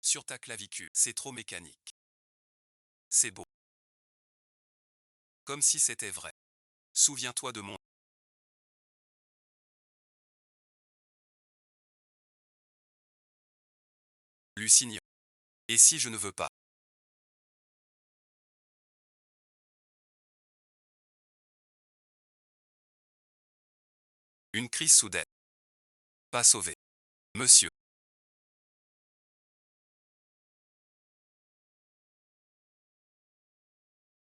sur ta clavicule. C'est trop mécanique. C'est beau. Comme si c'était vrai. Souviens-toi de mon... Lucigne. Et si je ne veux pas? Une crise soudaine. Pas sauvé. Monsieur.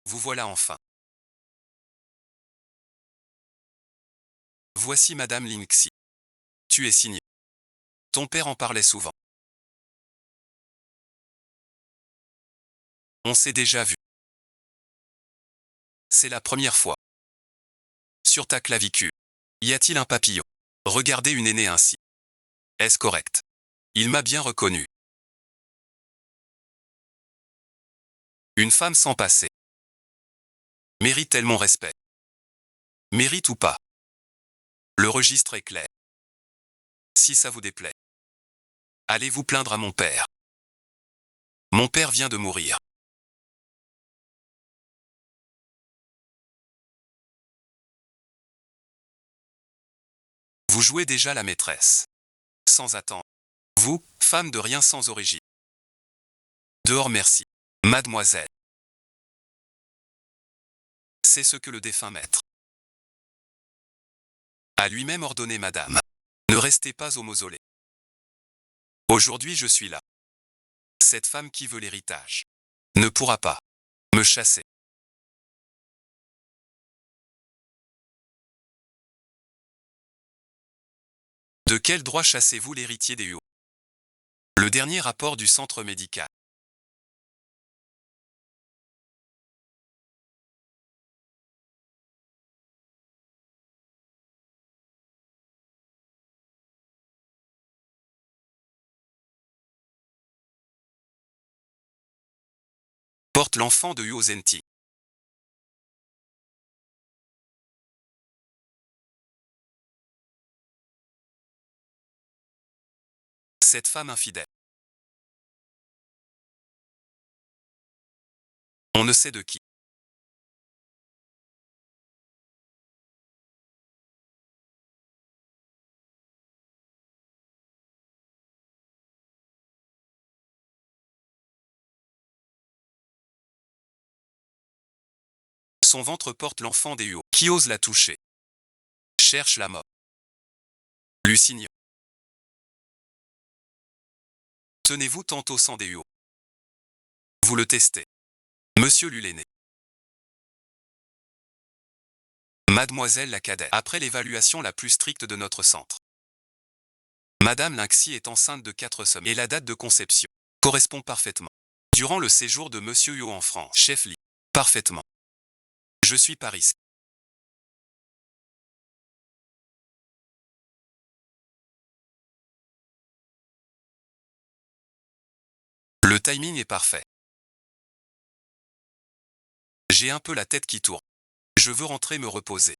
Vous voilà enfin. Voici Madame Linksy. Tu es signé. Ton père en parlait souvent. On s'est déjà vu. C'est la première fois. Sur ta clavicule. Y a-t-il un papillon? Regardez une aînée ainsi. Est-ce correct? Il m'a bien reconnu. Une femme sans passé. Mérite-t-elle mon respect? Mérite ou pas? Le registre est clair. Si ça vous déplaît, allez vous plaindre à mon père. Mon père vient de mourir. Vous jouez déjà la maîtresse. Sans attendre. Vous, femme de rien sans origine. Dehors merci. Mademoiselle. C'est ce que le défunt maître a lui-même ordonné, madame. Ne restez pas au mausolée. Aujourd'hui je suis là. Cette femme qui veut l'héritage ne pourra pas me chasser. De quel droit chassez-vous l'héritier des Huot? Le dernier rapport du centre médical. Porte l'enfant de Huot-Zenti. Cette femme infidèle. On ne sait de qui. Son ventre porte l'enfant des Huot. Qui ose la toucher? Cherche la mort. Lucigne. Tenez-vous tantôt sans des Huot. Vous le testez. Monsieur Luléné. Mademoiselle la cadette. Après l'évaluation la plus stricte de notre centre. Madame Linksy est enceinte de 4 semaines. Et la date de conception correspond parfaitement. Durant le séjour de Monsieur Huot en France. Chef lit. Parfaitement. Je suis Paris. Le timing est parfait. J'ai un peu la tête qui tourne. Je veux rentrer me reposer.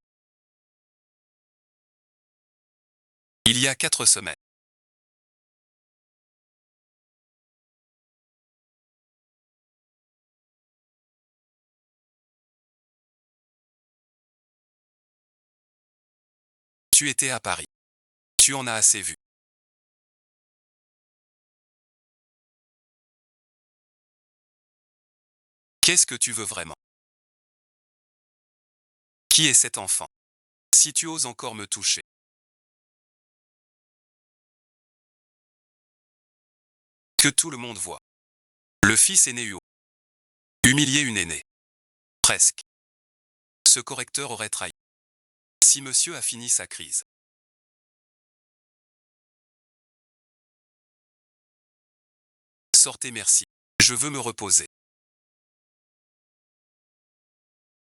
Il y a 4 semaines. Tu étais à Paris. Tu en as assez vu. Qu'est-ce que tu veux vraiment? Qui est cet enfant? Si tu oses encore me toucher. Que tout le monde voit. Le fils aîné Huot. Humilier une aînée. Presque. Ce correcteur aurait trahi. Si monsieur a fini sa crise. Sortez merci. Je veux me reposer.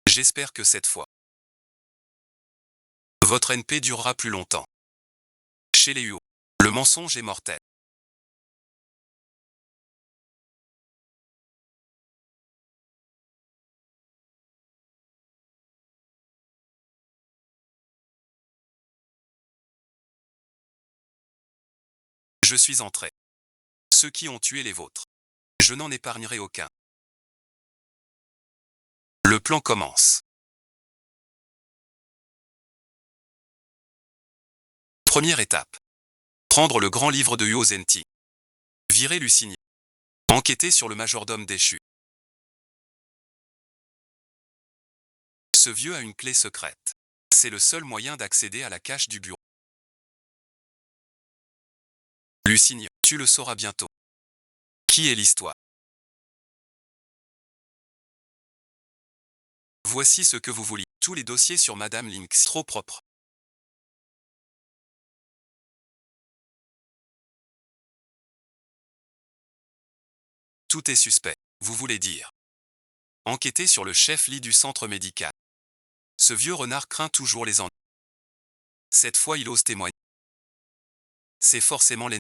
J'espère que cette fois, votre NP durera plus longtemps. Chez les Huot, le mensonge est mortel. Je suis entré. ceux qui ont tué les vôtres. Je n'en épargnerai aucun. Le plan commence. Première étape. Prendre le grand livre de Huo Zenti. Virer Lucini. Enquêter sur le majordome déchu. Ce vieux a une clé secrète. C'est le seul moyen d'accéder à la cache du bureau. Lucini, tu le sauras bientôt. Qui est l'histoire? Voici ce que vous vouliez. Tous les dossiers sur Madame Lynx. Trop propre. Tout est suspect. Vous voulez dire. Enquêter sur le chef-lit du centre médical. Ce vieux renard craint toujours les ennuis. Cette fois il ose témoigner. C'est forcément les...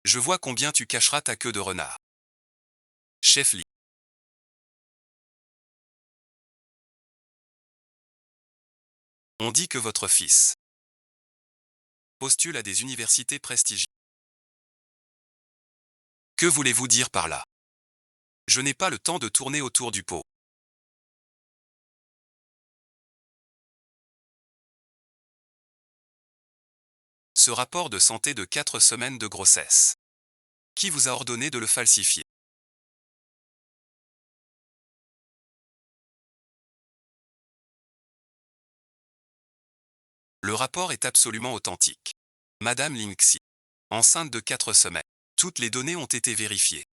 Je vois combien tu cacheras ta queue de renard. Chef-lit. On dit que votre fils postule à des universités prestigieuses. Que voulez-vous dire par là? Je n'ai pas le temps de tourner autour du pot. Ce rapport de santé de 4 semaines de grossesse. Qui vous a ordonné de le falsifier? Le rapport est absolument authentique. Madame Lynxi, enceinte de 4 semaines. Toutes les données ont été vérifiées.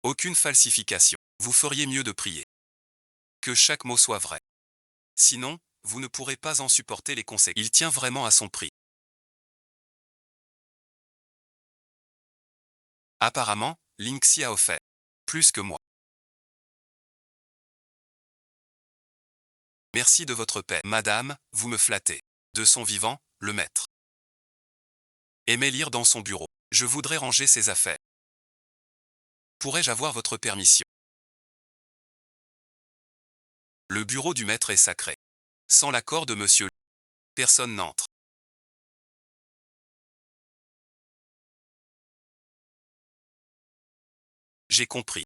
Aucune falsification. Vous feriez mieux de prier. Que chaque mot soit vrai. Sinon, vous ne pourrez pas en supporter les conséquences. Il tient vraiment à son prix. Apparemment, Lynxi a offert plus que moi. Merci de votre paix. Madame, vous me flattez. De son vivant, le maître aimait lire dans son bureau. Je voudrais ranger ses affaires. Pourrais-je avoir votre permission? Le bureau du maître est sacré. Sans l'accord de monsieur, personne n'entre. J'ai compris.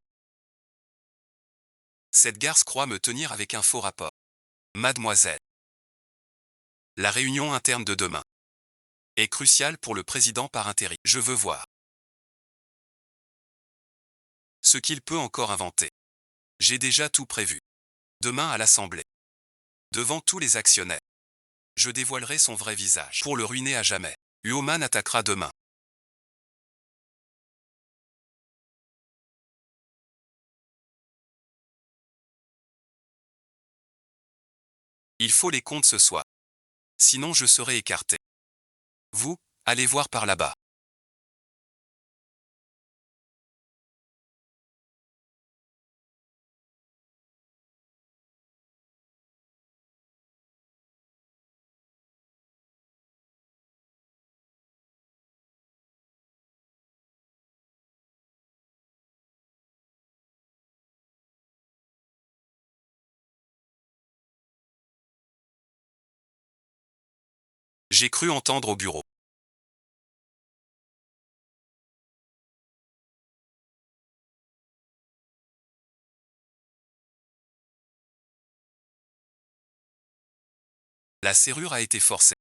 Cette garce croit me tenir avec un faux rapport. Mademoiselle, la réunion interne de demain est cruciale pour le président par intérim. Je veux voir ce qu'il peut encore inventer. J'ai déjà tout prévu. Demain à l'Assemblée, devant tous les actionnaires, je dévoilerai son vrai visage pour le ruiner à jamais. Huoman attaquera demain. Il faut les comptes ce soir. Sinon je serai écarté. Vous, allez voir par là-bas. J'ai cru entendre au bureau. La serrure a été forcée.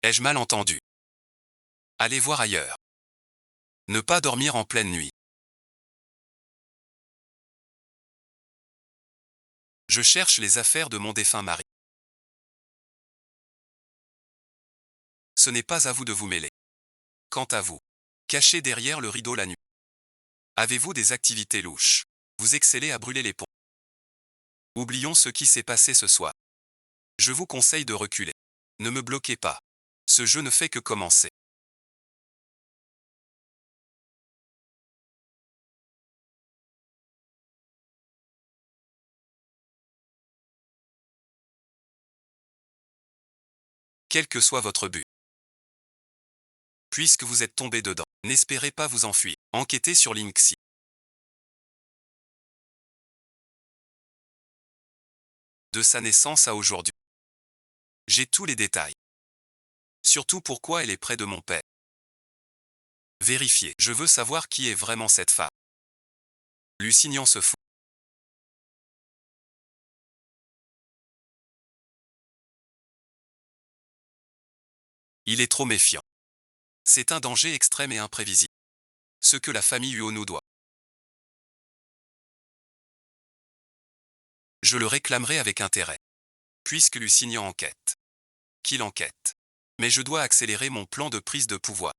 Ai-je mal entendu? Allez voir ailleurs. Ne pas dormir en pleine nuit. Je cherche les affaires de mon défunt mari. Ce n'est pas à vous de vous mêler. Quant à vous, cachez derrière le rideau la nuit. Avez-vous des activités louches? Vous excellez à brûler les ponts. Oublions ce qui s'est passé ce soir. Je vous conseille de reculer. Ne me bloquez pas. Ce jeu ne fait que commencer. Quel que soit votre but. Puisque vous êtes tombé dedans, n'espérez pas vous enfuir. Enquêtez sur Linksy. De sa naissance à aujourd'hui. J'ai tous les détails. Surtout pourquoi elle est près de mon père. Vérifiez. Je veux savoir qui est vraiment cette femme. Lusignan se fout. Il est trop méfiant. C'est un danger extrême et imprévisible. Ce que la famille Huot nous doit. Je le réclamerai avec intérêt. Puisque Lusignan enquête. Qu'il enquête. Mais je dois accélérer mon plan de prise de pouvoir.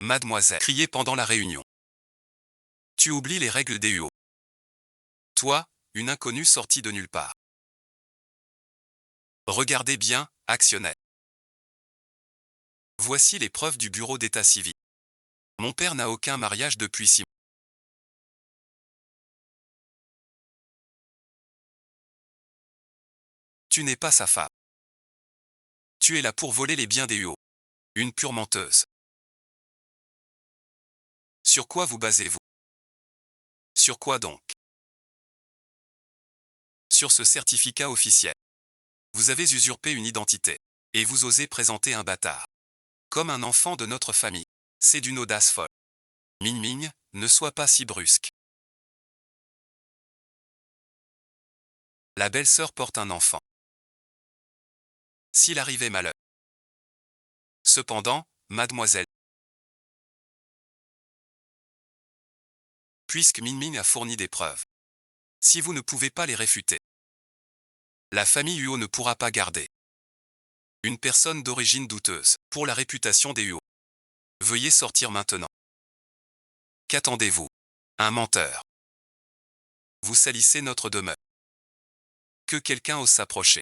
Mademoiselle, criait pendant la réunion. Tu oublies les règles des Huot. Toi, une inconnue sortie de nulle part. Regardez bien, actionnaire. Voici les preuves du bureau d'état civil. Mon père n'a aucun mariage depuis 6 mois. Tu n'es pas sa femme. Tu es là pour voler les biens des Huot. Une pure menteuse. Sur quoi vous basez-vous? Sur quoi donc? Sur ce certificat officiel. Vous avez usurpé une identité. Et vous osez présenter un bâtard. Comme un enfant de notre famille. C'est d'une audace folle. Ming Ming, ne sois pas si brusque. La belle-sœur porte un enfant. S'il arrivait malheur. Cependant, mademoiselle, puisque Min Min a fourni des preuves. Si vous ne pouvez pas les réfuter, la famille Huot ne pourra pas garder une personne d'origine douteuse pour la réputation des Huot. Veuillez sortir maintenant. Qu'attendez-vous? Un menteur. Vous salissez notre demeure. Que quelqu'un ose s'approcher.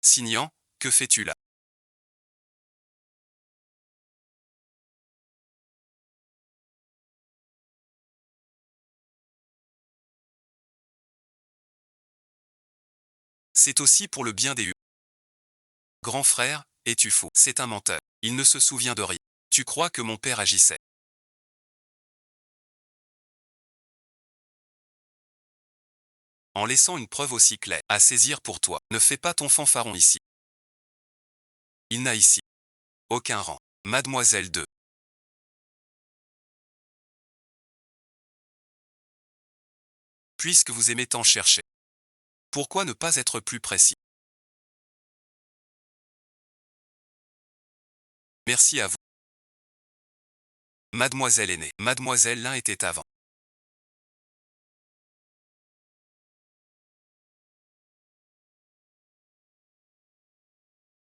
Signan, que fais-tu là? C'est aussi pour le bien des Huot. Grand frère, es-tu fou? C'est un menteur. Il ne se souvient de rien. Tu crois que mon père agissait en laissant une preuve aussi claire à saisir pour toi? Ne fais pas ton fanfaron ici. Il n'a ici aucun rang. Mademoiselle 2. Puisque vous aimez tant chercher, pourquoi ne pas être plus précis? Merci à vous. Mademoiselle aînée. Mademoiselle l'un était avant.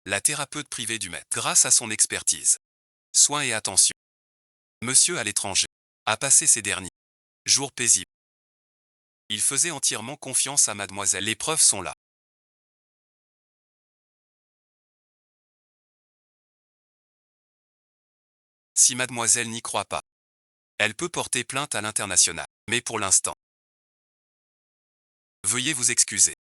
La thérapeute privée du maître. Grâce à son expertise, soins et attention. Monsieur à l'étranger a passé ces derniers jours paisibles. Il faisait entièrement confiance à mademoiselle. Les preuves sont là. Si mademoiselle n'y croit pas, elle peut porter plainte à l'international. Mais pour l'instant, veuillez vous excuser.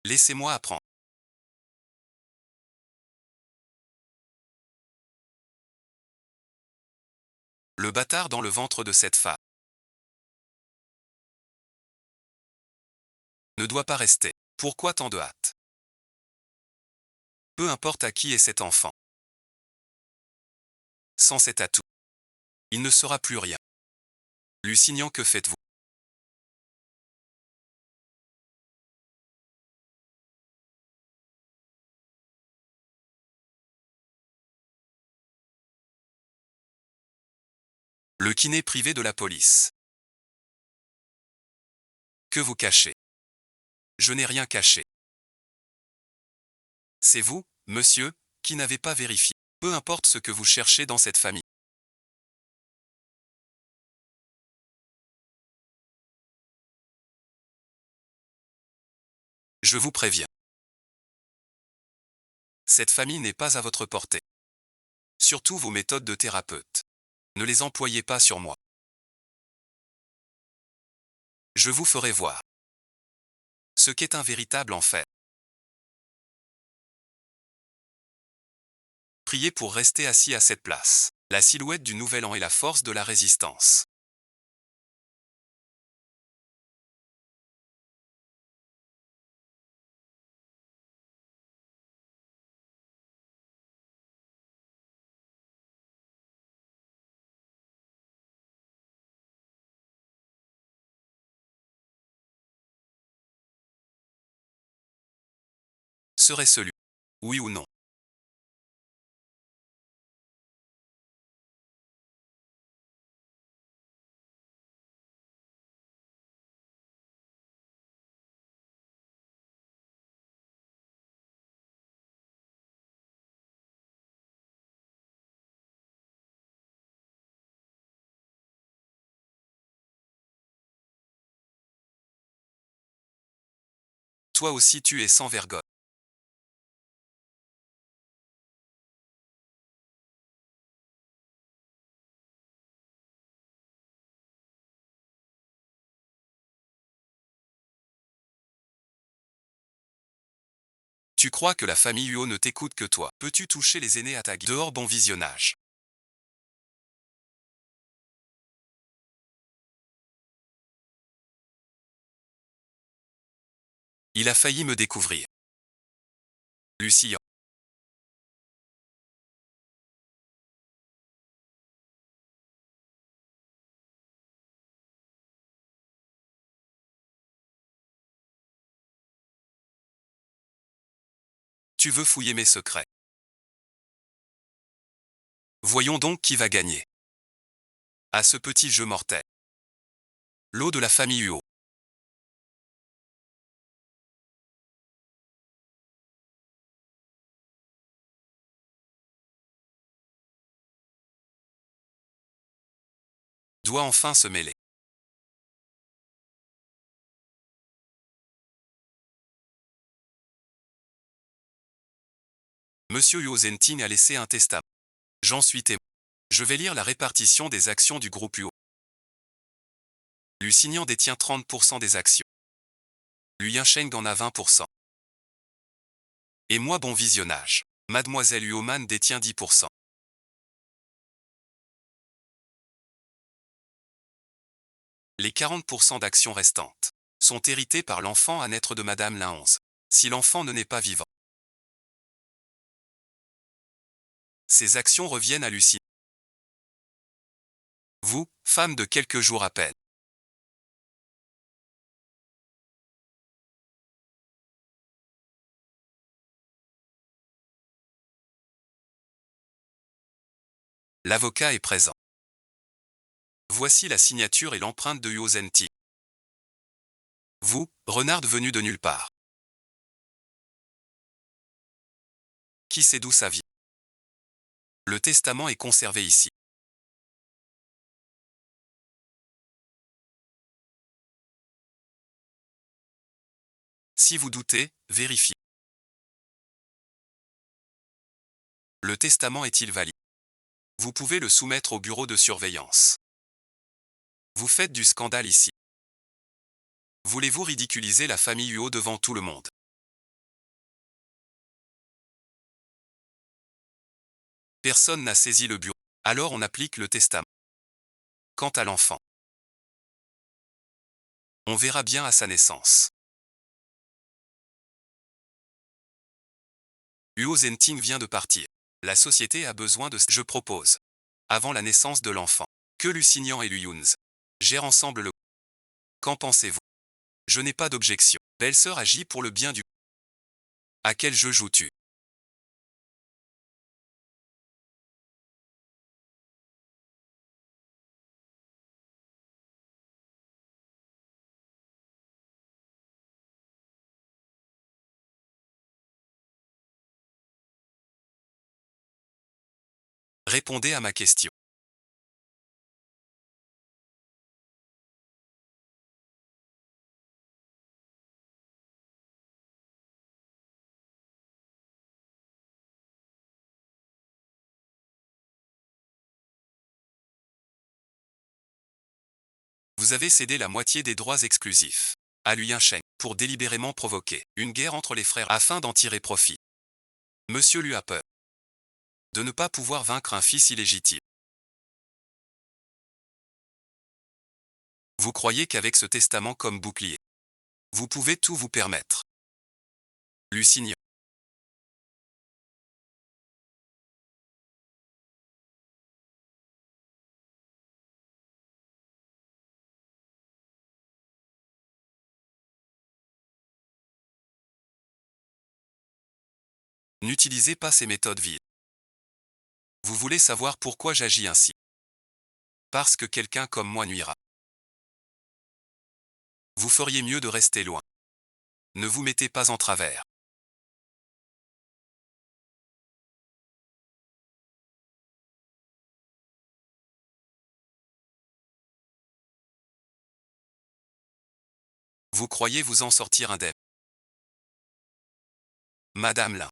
Laissez-moi apprendre. Le bâtard dans le ventre de cette femme. ne doit pas rester. Pourquoi tant de hâte? Peu importe à qui est cet enfant. Sans cet atout, il ne sera plus rien. Lusignan, que faites-vous? Le kiné privé de la police. Que vous cachez? Je n'ai rien caché. C'est vous, monsieur, qui n'avez pas vérifié. Peu importe ce que vous cherchez dans cette famille. Je vous préviens. Cette famille n'est pas à votre portée. Surtout vos méthodes de thérapeute. Ne les employez pas sur moi. Je vous ferai voir ce qu'est un véritable enfer. Priez pour rester assis à cette place. La silhouette du nouvel an et la force de la résistance. Serait celui. Oui ou non? Toi aussi tu es sans vergogne. Tu crois que la famille Huot ne t'écoute que toi. Peux-tu toucher les aînés à ta guise? Dehors, bon visionnage. Il a failli me découvrir. Lucie, tu veux fouiller mes secrets. Voyons donc qui va gagner. À ce petit jeu mortel. L'eau de la famille Huot. Doit enfin se mêler. Monsieur Huot Zentin a laissé un testament. J'en suis témoin. Je vais lire la répartition des actions du groupe Huot. Lusignan détient 30% des actions. Lui Cheng en a 20%. Et moi, bon visionnage. Mademoiselle Huoman détient 10%. Les 40% d'actions restantes sont héritées par l'enfant à naître de Madame la 11. Si l'enfant ne naît pas vivant, ces actions reviennent à Lucie. Vous, femme de quelques jours à peine. L'avocat est présent. Voici la signature et l'empreinte de Huot Zentin. Vous, renard venu de nulle part. Qui sait d'où ça vient? Le testament est conservé ici. Si vous doutez, vérifiez. Le testament est-il valide? Vous pouvez le soumettre au bureau de surveillance. Vous faites du scandale ici. Voulez-vous ridiculiser la famille Huot devant tout le monde? Personne n'a saisi le bureau. Alors on applique le testament. Quant à l'enfant, on verra bien à sa naissance. Huo Zenting vient de partir. La société a besoin de... Je propose. Avant la naissance de l'enfant. Que Lusignan et Lu Yunz gèrent ensemble le... Qu'en pensez-vous? Je n'ai pas d'objection. Belle-sœur agit pour le bien du... À quel jeu joues-tu? Répondez à ma question. Vous avez cédé la moitié des droits exclusifs à Lu Yinsheng pour délibérément provoquer une guerre entre les frères afin d'en tirer profit. Monsieur Lu a peur de ne pas pouvoir vaincre un fils illégitime. Vous croyez qu'avec ce testament comme bouclier, vous pouvez tout vous permettre. Lusignan. N'utilisez pas ces méthodes viles. Vous voulez savoir pourquoi j'agis ainsi? Parce que quelqu'un comme moi nuira. Vous feriez mieux de rester loin. Ne vous mettez pas en travers. Vous croyez vous en sortir indemne? Madame Lin.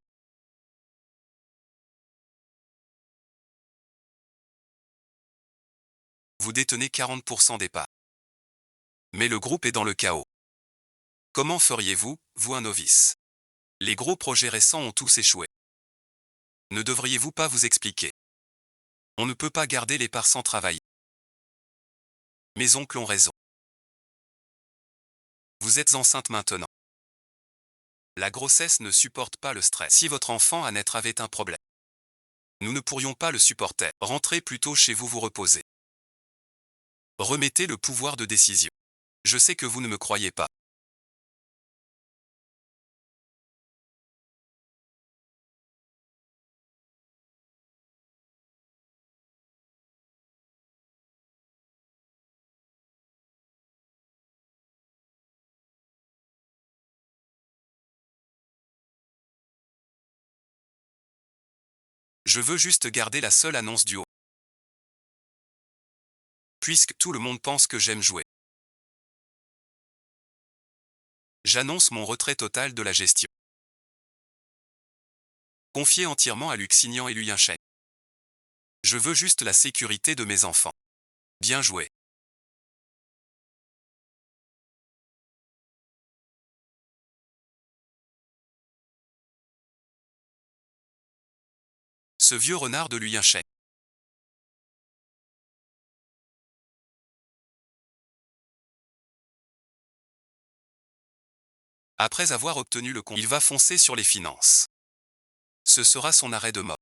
Vous détenez 40% des parts. Mais le groupe est dans le chaos. Comment feriez-vous, vous un novice? Les gros projets récents ont tous échoué. Ne devriez-vous pas vous expliquer? On ne peut pas garder les parts sans travailler. Mes oncles ont raison. Vous êtes enceinte maintenant. La grossesse ne supporte pas le stress. Si votre enfant à naître avait un problème, nous ne pourrions pas le supporter. Rentrez plutôt chez vous vous reposer. Remettez le pouvoir de décision. Je sais que vous ne me croyez pas. Je veux juste garder la seule annonce du haut. Puisque tout le monde pense que j'aime jouer. J'annonce mon retrait total de la gestion. Confié entièrement à Lusignan et Lu Yinsheng. Je veux juste la sécurité de mes enfants. Bien joué. Ce vieux renard de Lu Yinsheng. Après avoir obtenu le compte, il va foncer sur les finances. Ce sera son arrêt de mort.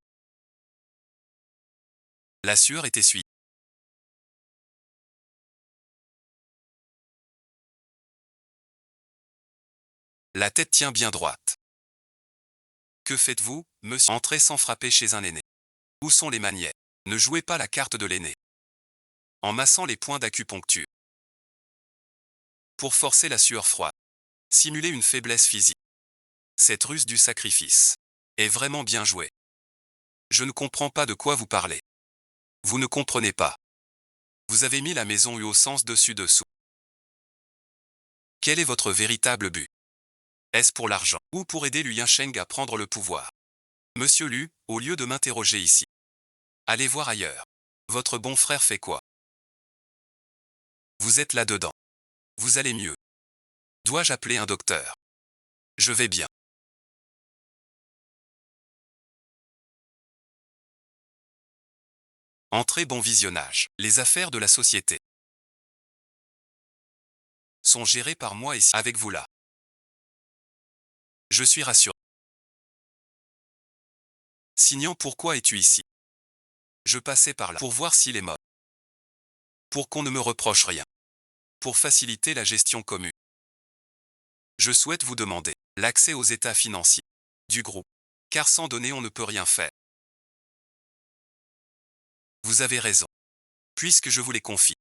La sueur est essuyée. La tête tient bien droite. Que faites-vous, monsieur? Entrez sans frapper chez un aîné. Où sont les manières? Ne jouez pas la carte de l'aîné. En massant les points d'acupuncture. Pour forcer la sueur froide. Simuler une faiblesse physique. Cette ruse du sacrifice est vraiment bien jouée. Je ne comprends pas de quoi vous parlez. Vous ne comprenez pas. Vous avez mis la maison au sens dessus-dessous. Quel est votre véritable but? Est-ce pour l'argent ou pour aider Lu Yinsheng à prendre le pouvoir? Monsieur Lu, au lieu de m'interroger ici, allez voir ailleurs. Votre bon frère fait quoi? Vous êtes là-dedans. Vous allez mieux. Dois-je appeler un docteur? Je vais bien. Entrez, bon visionnage. Les affaires de la société sont gérées par moi et avec vous là. Je suis rassuré. Signant, pourquoi es-tu ici? Je passais par là pour voir s'il est mort. Pour qu'on ne me reproche rien. Pour faciliter la gestion commune. Je souhaite vous demander l'accès aux états financiers du groupe. Car sans données on ne peut rien faire. Vous avez raison. Puisque je vous les confie,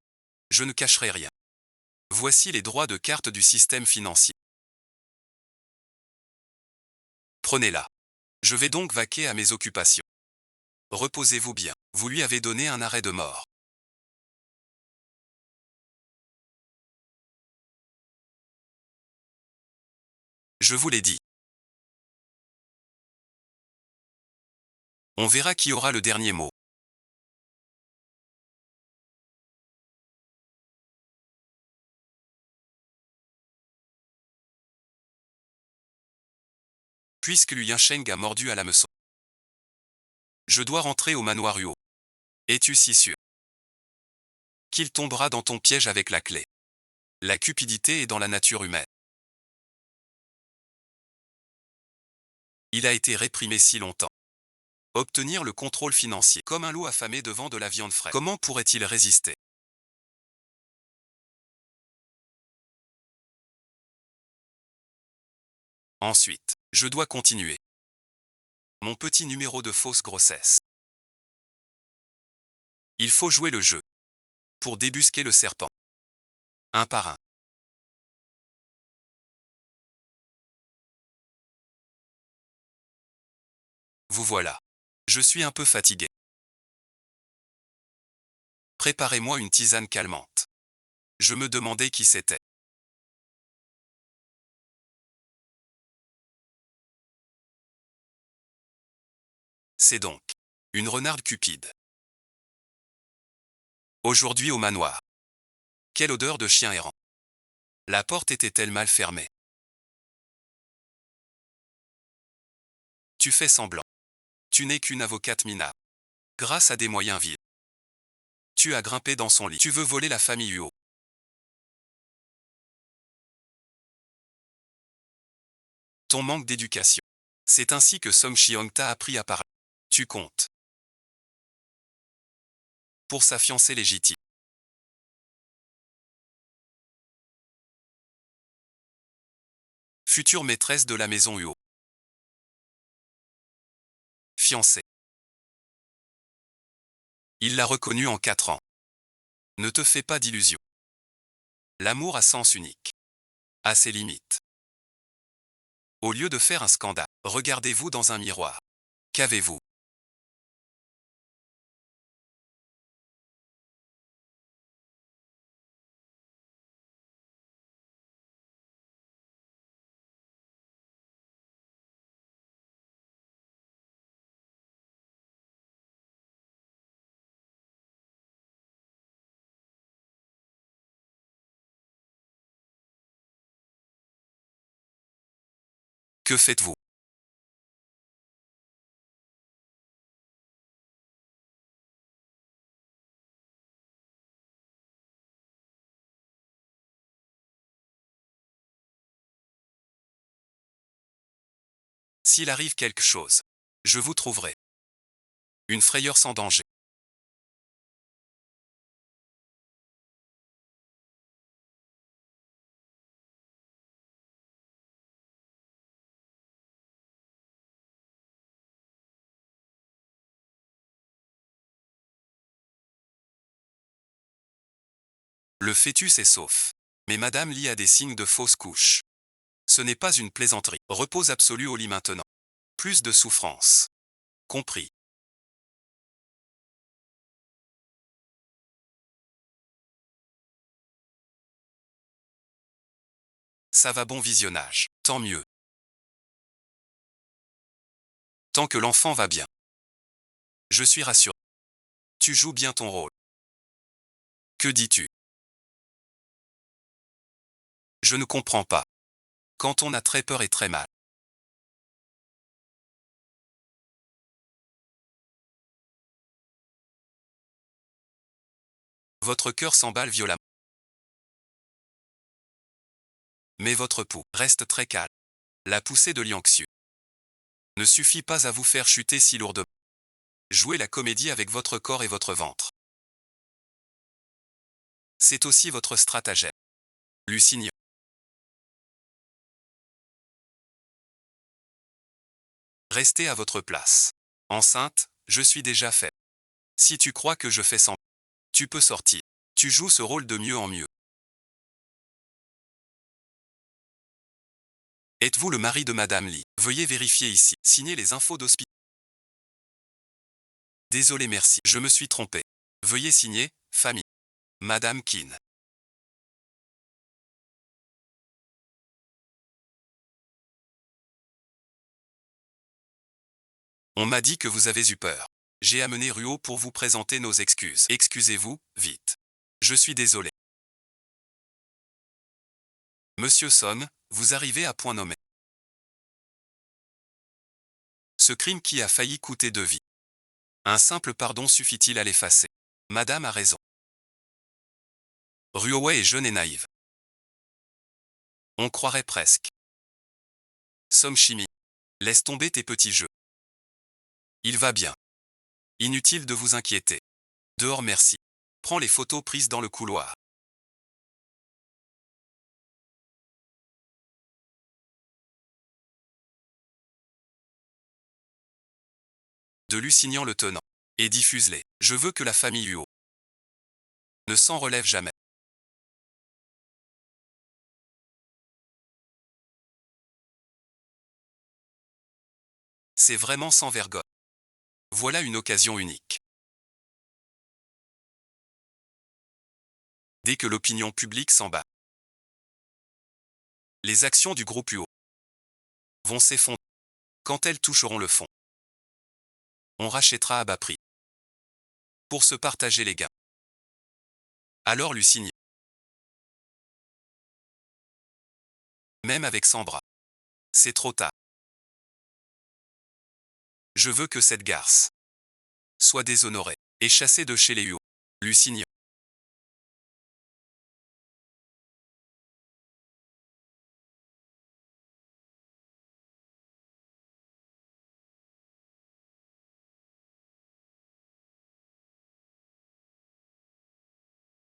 je ne cacherai rien. Voici les droits de carte du système financier. Prenez-la. Je vais donc vaquer à mes occupations. Reposez-vous bien. Vous lui avez donné un arrêt de mort. Je vous l'ai dit. On verra qui aura le dernier mot. Puisque Liu Sheng a mordu à l'hameçon. Je dois rentrer au manoir Huo. Es-tu si sûr qu'il tombera dans ton piège avec la clé? La cupidité est dans la nature humaine. Il a été réprimé si longtemps. Obtenir le contrôle financier, comme un loup affamé devant de la viande fraîche. Comment pourrait-il résister? Ensuite, je dois continuer. Mon petit numéro de fausse grossesse. Il faut jouer le jeu. Pour débusquer le serpent. Un par un. Vous voilà. Je suis un peu fatigué. Préparez-moi une tisane calmante. Je me demandais qui c'était. C'est donc une renarde cupide. Aujourd'hui au manoir. Quelle odeur de chien errant. La porte était-elle mal fermée? Tu fais semblant. Tu n'es qu'une avocate minable. Grâce à des moyens vils. Tu as grimpé dans son lit. Tu veux voler la famille Huo. Ton manque d'éducation. C'est ainsi que Song Chiong t'a appris à parler. Tu comptes. Pour sa fiancée légitime. Future maîtresse de la maison Huo. Fiancée. Il l'a reconnue en 4 ans. Ne te fais pas d'illusions. L'amour a sens unique. A ses limites. Au lieu de faire un scandale, regardez-vous dans un miroir. Qu'avez-vous? Que faites-vous? S'il arrive quelque chose, je vous trouverai. Une frayeur sans danger. Le fœtus est sauf. Mais Madame Lee a des signes de fausse couche. Ce n'est pas une plaisanterie. Repose absolu au lit maintenant. Plus de souffrance. Compris. Ça va, bon visionnage. Tant mieux. Tant que l'enfant va bien. Je suis rassuré. Tu joues bien ton rôle. Que dis-tu? Je ne comprends pas. Quand on a très peur et très mal. Votre cœur s'emballe violemment. Mais votre pouls reste très calme. La poussée de Liangxiu ne suffit pas à vous faire chuter si lourdement. Jouez la comédie avec votre corps et votre ventre. C'est aussi votre stratagème. Lusignan. Restez à votre place. Enceinte, je suis déjà fait. Si tu crois que je fais semblant, tu peux sortir. Tu joues ce rôle de mieux en mieux. Êtes-vous le mari de Madame Lee? Veuillez vérifier ici. Signez les infos d'hospice. Désolé, merci. Je me suis trompé. Veuillez signer, famille. Madame Keane. On m'a dit que vous avez eu peur. J'ai amené Ruo pour vous présenter nos excuses. Excusez-vous, vite. Je suis désolé. Monsieur Son, vous arrivez à point nommé. Ce crime qui a failli coûter 2 vies. Un simple pardon suffit-il à l'effacer? Madame a raison. Ruowei est jeune et naïve. On croirait presque. Som Shimi. Laisse tomber tes petits jeux. Il va bien. Inutile de vous inquiéter. Dehors, merci. Prends les photos prises dans le couloir. De Lusignan le tenant. Et diffuse-les. Je veux que la famille Huo ne s'en relève jamais. C'est vraiment sans vergogne. Voilà une occasion unique. Dès que l'opinion publique s'en bat, les actions du groupe Huo vont s'effondrer. Quand elles toucheront le fond, on rachètera à bas prix pour se partager les gains. Alors Lusignan, même avec 100 bras, c'est trop tard. Je veux que cette garce soit déshonorée et chassée de chez les Huo. Lusignan.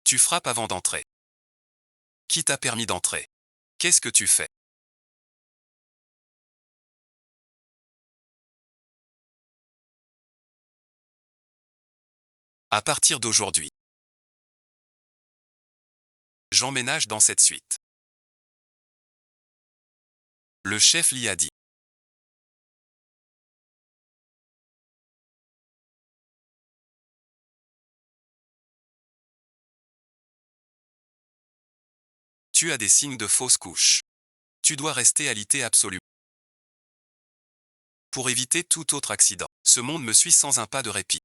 Tu frappes avant d'entrer. Qui t'a permis d'entrer? Qu'est-ce que tu fais? À partir d'aujourd'hui, j'emménage dans cette suite. Le chef Lee a dit. Tu as des signes de fausse couche. Tu dois rester alité absolu. Pour éviter tout autre accident. Ce monde me suit sans un pas de répit.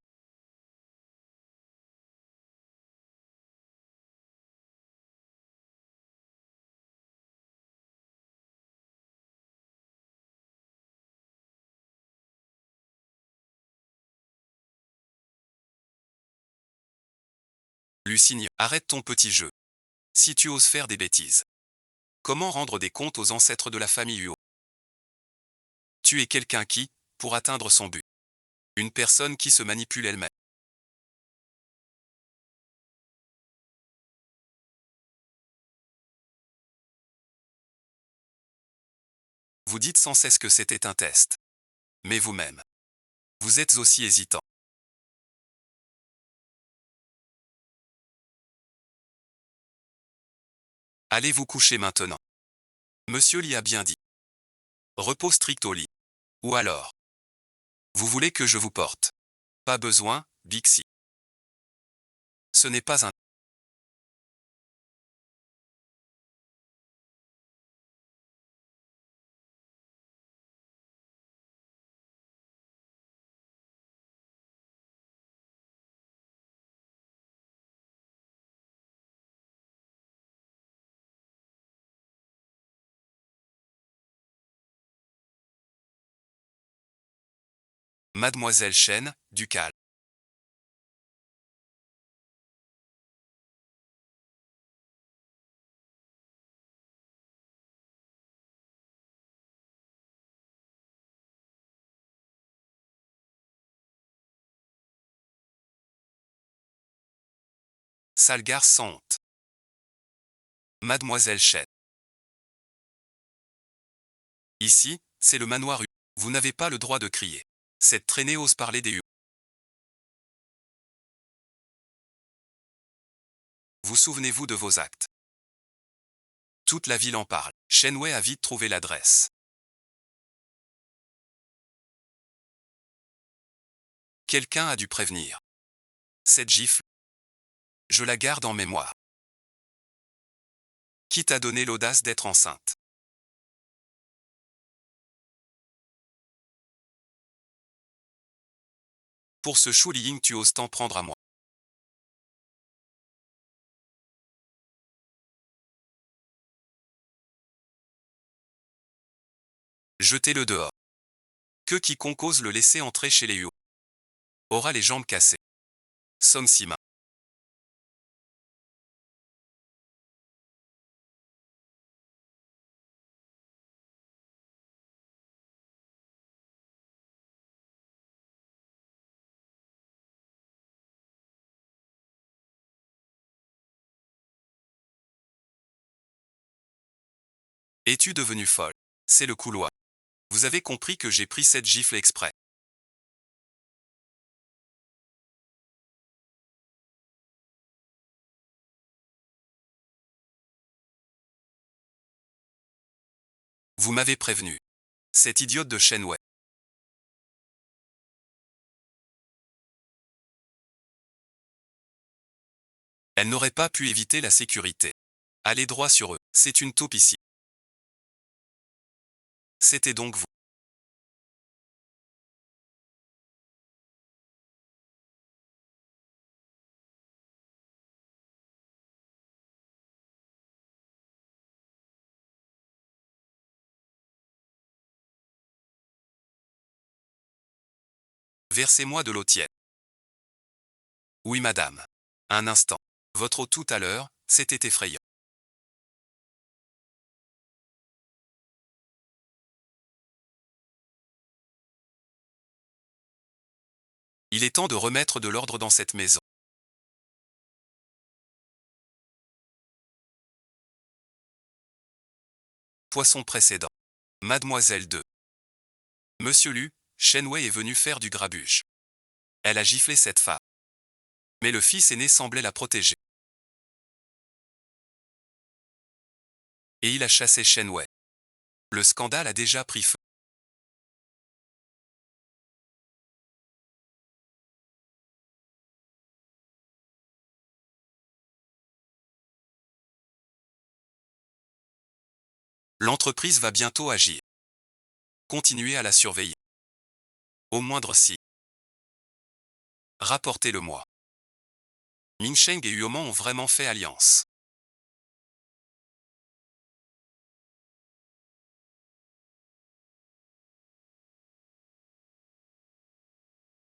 Lusignan, arrête ton petit jeu. Si tu oses faire des bêtises. Comment rendre des comptes aux ancêtres de la famille Huo? Tu es quelqu'un qui, pour atteindre son but, une personne qui se manipule elle-même. Vous dites sans cesse que c'était un test. Mais vous-même, vous êtes aussi hésitant. Allez vous coucher maintenant. Monsieur Lee a bien dit. Repos strict au lit. Ou alors, vous voulez que je vous porte? Pas besoin, Bixi. Ce n'est pas un Mademoiselle Chen, Ducal. Sale garce sans honte. Mademoiselle Chen. Ici, c'est le manoir U. Vous n'avez pas le droit de crier. Cette traînée ose parler des U. Vous souvenez-vous de vos actes. Toute la ville en parle. Shenwei a vite trouvé l'adresse. Quelqu'un a dû prévenir. Cette gifle, je la garde en mémoire. Qui t'a donné l'audace d'être enceinte? Pour ce Shu-Liying tu oses t'en prendre à moi. Jetez-le dehors. Que quiconque ose le laisser entrer chez les Yu aura les jambes cassées. Song Sima. Es-tu devenu folle? C'est le couloir. Vous avez compris que j'ai pris cette gifle exprès. Vous m'avez prévenu. Cette idiote de Shenwei. Elle n'aurait pas pu éviter la sécurité. Allez droit sur eux. C'est une taupe ici. C'était donc vous. Versez-moi de l'eau tiède. Oui, madame. Un instant. Votre eau tout à l'heure, c'était effrayant. Il est temps de remettre de l'ordre dans cette maison. Poisson précédent. Mademoiselle 2. Monsieur Lu, Shenwei est venu faire du grabuge. Elle a giflé cette femme. Mais le fils aîné semblait la protéger. Et il a chassé Shenwei. Le scandale a déjà pris feu. L'entreprise va bientôt agir. Continuez à la surveiller. Au moindre si. Rapportez-le-moi. Mingsheng et Uoman ont vraiment fait alliance.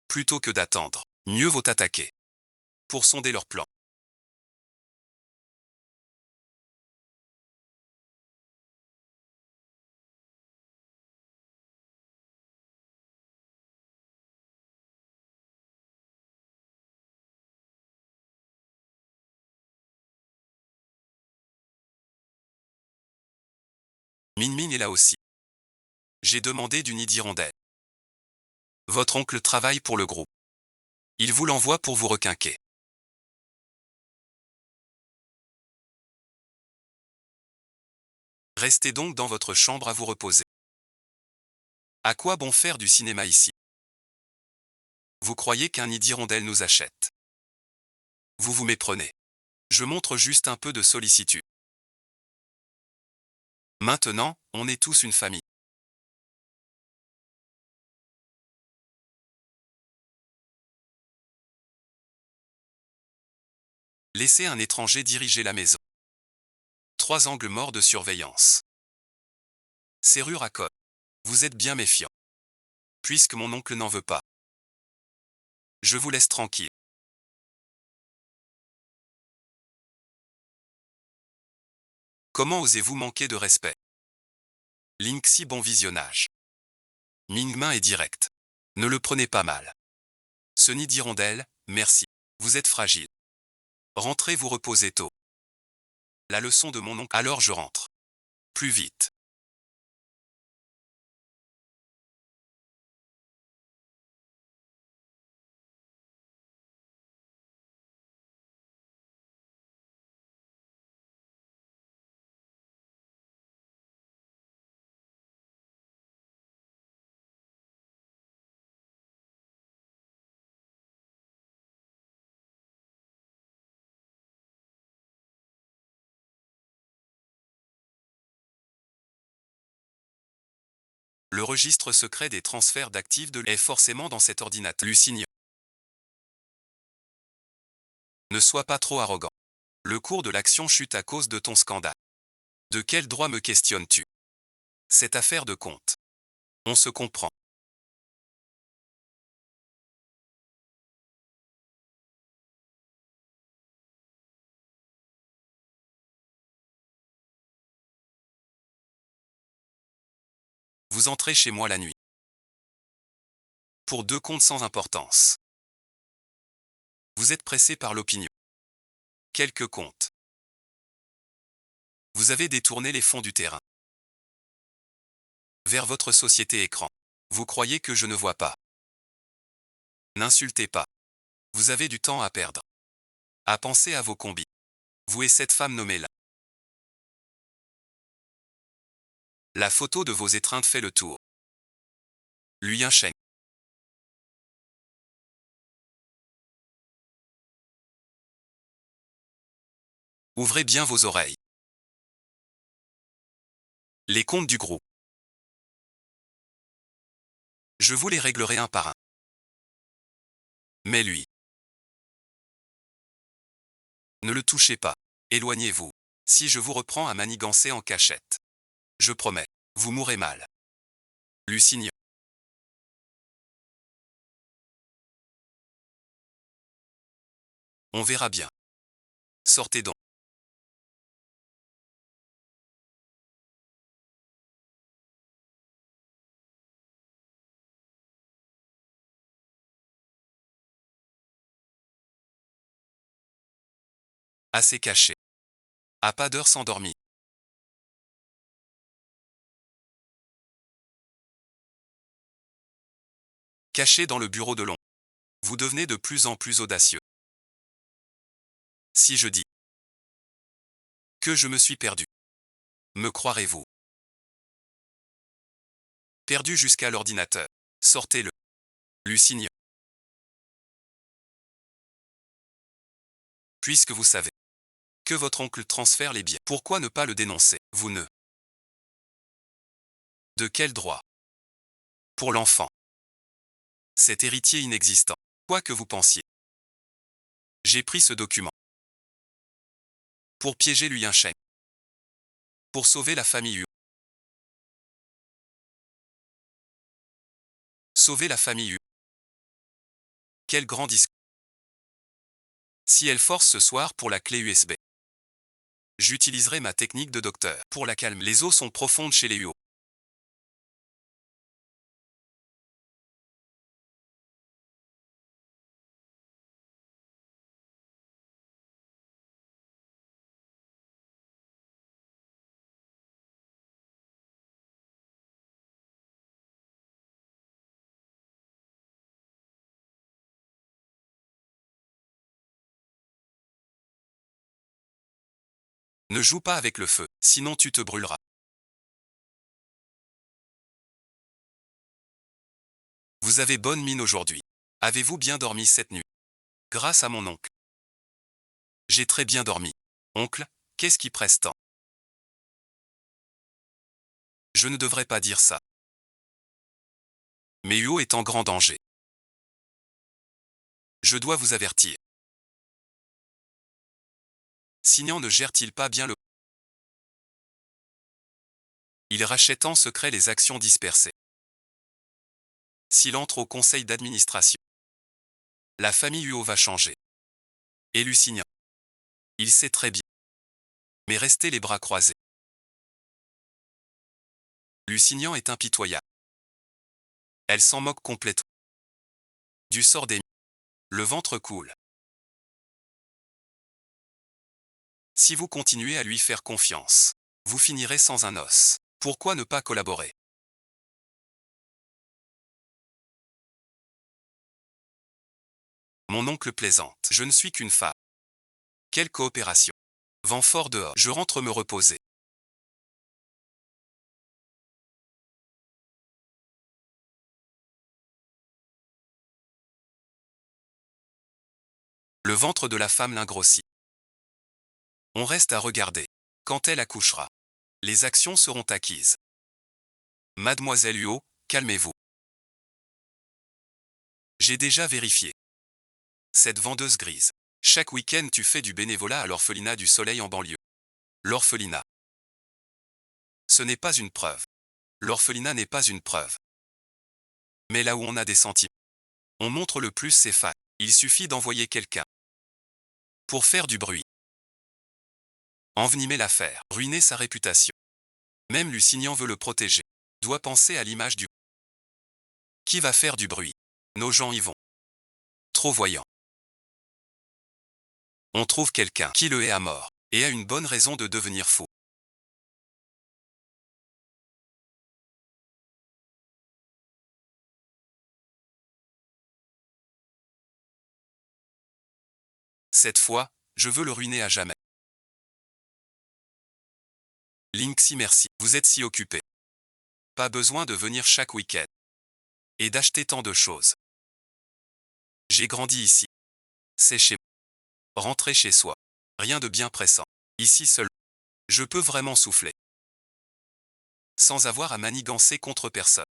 Plutôt que d'attendre, mieux vaut attaquer. Pour sonder leur plan. Min Min est là aussi. J'ai demandé du nid d'hirondelle. Votre oncle travaille pour le groupe. Il vous l'envoie pour vous requinquer. Restez donc dans votre chambre à vous reposer. À quoi bon faire du cinéma ici? Vous croyez qu'un nid d'hirondelle nous achète? Vous vous méprenez. Je montre juste un peu de sollicitude. Maintenant, on est tous une famille. Laissez un étranger diriger la maison. 3 angles morts de surveillance. Serrure à code. Vous êtes bien méfiant. Puisque mon oncle n'en veut pas. Je vous laisse tranquille. Comment osez-vous manquer de respect? Lingxi bon visionnage. Mingmin est direct. Ne le prenez pas mal. Ce nid d'hirondelle, merci. Vous êtes fragile. Rentrez vous reposer tôt. La leçon de mon oncle. Alors je rentre. Plus vite. Le registre secret des transferts d'actifs est forcément dans cet ordinateur. Lucigne. Ne sois pas trop arrogant. Le cours de l'action chute à cause de ton scandale. De quel droit me questionnes-tu? Cette affaire de compte. On se comprend. Vous entrez chez moi la nuit. Pour 2 comptes sans importance. Vous êtes pressé par l'opinion. Quelques comptes. Vous avez détourné les fonds du terrain vers votre société écran. Vous croyez que je ne vois pas? N'insultez pas. Vous avez du temps à perdre. À penser à vos combis. Vous et cette femme nommée là. La photo de vos étreintes fait le tour. Lui un chèque. Ouvrez bien vos oreilles. Les comptes du groupe. Je vous les réglerai un par un. Mais lui. Ne le touchez pas. Éloignez-vous. Si je vous reprends à manigancer en cachette. Je promets. Vous mourrez mal. Lucigne. On verra bien. Sortez donc. Assez caché. À pas d'heure s'endormir. Caché dans le bureau de l'ombre. Vous devenez de plus en plus audacieux. Si je dis que je me suis perdu, me croirez-vous? Perdu jusqu'à l'ordinateur. Sortez-le. Lucigne. Puisque vous savez que votre oncle transfère les biens, pourquoi ne pas le dénoncer? Vous ne. De quel droit? Pour l'enfant. Cet héritier inexistant. Quoi que vous pensiez. J'ai pris ce document. Pour piéger lui un chèque. Pour sauver la famille U. Sauver la famille U. Quel grand discours. Si elle force ce soir pour la clé USB. J'utiliserai ma technique de docteur. Pour la calmer. Les eaux sont profondes chez les UO. Ne joue pas avec le feu, sinon tu te brûleras. Vous avez bonne mine aujourd'hui. Avez-vous bien dormi cette nuit? Grâce à mon oncle. J'ai très bien dormi. Oncle, qu'est-ce qui presse tant? Je ne devrais pas dire ça. Mais Huo est en grand danger. Je dois vous avertir. Signan ne gère-t-il pas bien le... Il rachète en secret les actions dispersées. S'il entre au conseil d'administration, la famille Huo va changer. Et Lusignan. Il sait très bien. Mais restez les bras croisés. Lusignan est impitoyable. Elle s'en moque complètement. Du sort des... Le ventre coule. Si vous continuez à lui faire confiance, vous finirez sans un os. Pourquoi ne pas collaborer? Mon oncle plaisante. Je ne suis qu'une femme. Quelle coopération. Vent fort dehors. Je rentre me reposer. Le ventre de la femme l'ingrossit. On reste à regarder. Quand elle accouchera, les actions seront acquises. Mademoiselle Huot, calmez-vous. J'ai déjà vérifié. Cette vendeuse grise. Chaque week-end tu fais du bénévolat à l'orphelinat du Soleil en banlieue. L'orphelinat. Ce n'est pas une preuve. L'orphelinat n'est pas une preuve. Mais là où on a des sentiments, on montre le plus ses failles. Il suffit d'envoyer quelqu'un pour faire du bruit. Envenimer l'affaire, ruiner sa réputation. Même Lusignan veut le protéger. Doit penser à l'image du... Qui va faire du bruit? Nos gens y vont. Trop voyants. On trouve quelqu'un qui le hait à mort, et a une bonne raison de devenir fou. Cette fois, je veux le ruiner à jamais. Linksy merci, vous êtes si occupé. Pas besoin de venir chaque week-end. Et d'acheter tant de choses. J'ai grandi ici. C'est chez moi. Rentrer chez soi. Rien de bien pressant. Ici seul. Je peux vraiment souffler. Sans avoir à manigancer contre personne.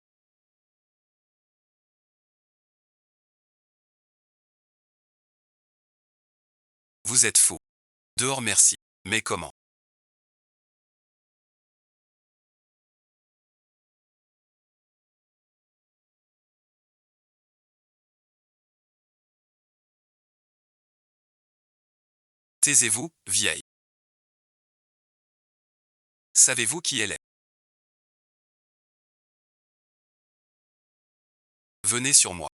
Vous êtes fou. Dehors merci. Mais comment? Taisez-vous, vieille. Savez-vous qui elle est? Venez sur moi.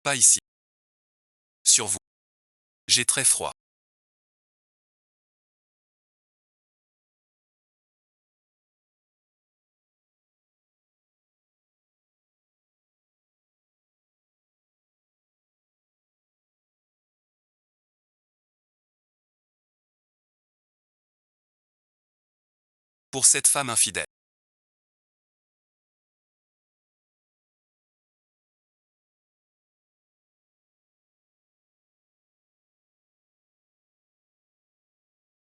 Pas ici. Sur vous. J'ai très froid. Pour cette femme infidèle.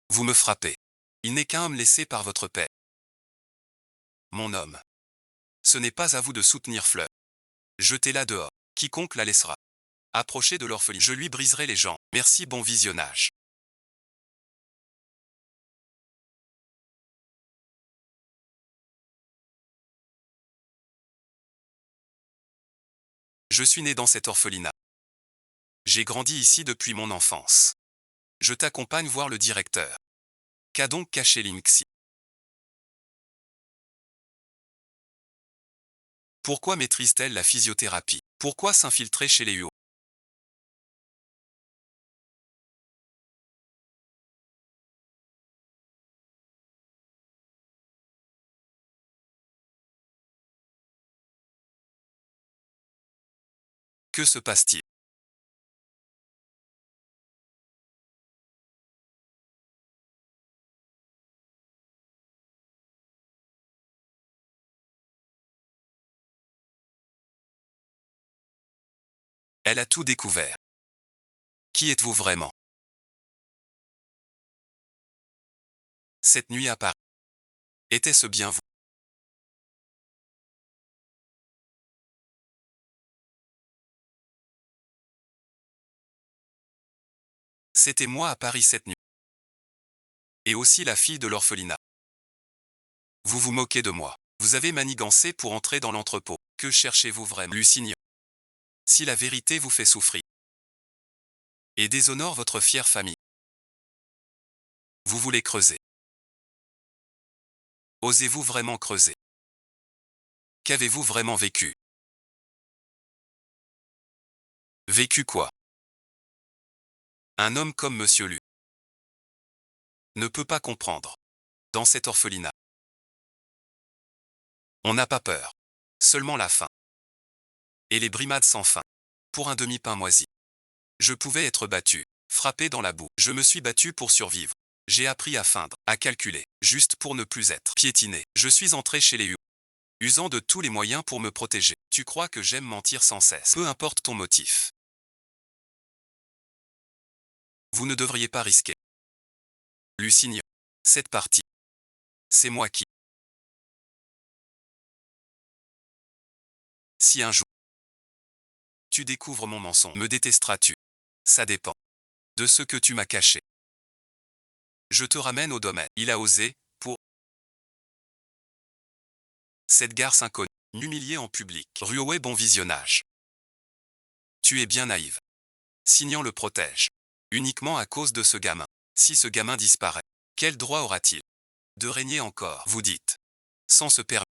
Vous me frappez. Il n'est qu'un homme laissé par votre père. Mon homme. Ce n'est pas à vous de soutenir Fleur. Jetez-la dehors. Quiconque la laissera. Approchez de l'orphelinat. Je lui briserai les jambes. Merci, bon visionnage. Je suis né dans cet orphelinat. J'ai grandi ici depuis mon enfance. Je t'accompagne voir le directeur. Qu'a donc caché Linksy? Pourquoi maîtrise-t-elle la physiothérapie? Pourquoi s'infiltrer chez les Huot? Que se passe-t-il? Elle a tout découvert. Qui êtes-vous vraiment? Cette nuit à Paris. Était-ce bien vous? C'était moi à Paris cette nuit. Et aussi la fille de l'orphelinat. Vous vous moquez de moi. Vous avez manigancé pour entrer dans l'entrepôt. Que cherchez-vous vraiment? Lusignan. Si la vérité vous fait souffrir et déshonore votre fière famille, vous voulez creuser. Osez-vous vraiment creuser? Qu'avez-vous vraiment vécu? Vécu quoi? Un homme comme Monsieur Lu. ne peut pas comprendre. Dans cet orphelinat, on n'a pas peur. Seulement la faim. Et les brimades sans fin. Pour un demi-pain moisi. Je pouvais être battu, frappé dans la boue. Je me suis battu pour survivre. J'ai appris à feindre, à calculer, juste pour ne plus être piétiné. Je suis entré chez les usant de tous les moyens pour me protéger. Tu crois que j'aime mentir sans cesse. Peu importe ton motif. Vous ne devriez pas risquer. Lucigne. Cette partie. C'est moi qui. Si un jour tu découvres mon mensonge, me détesteras-tu? Ça dépend de ce que tu m'as caché. Je te ramène au domaine. Il a osé, pour cette garce inconnue, m'humilier en public. Ruoé, bon visionnage. Tu es bien naïve. Signan le protège. Uniquement à cause de ce gamin. Si ce gamin disparaît, quel droit aura-t-il de régner encore, vous dites? Sans se permettre.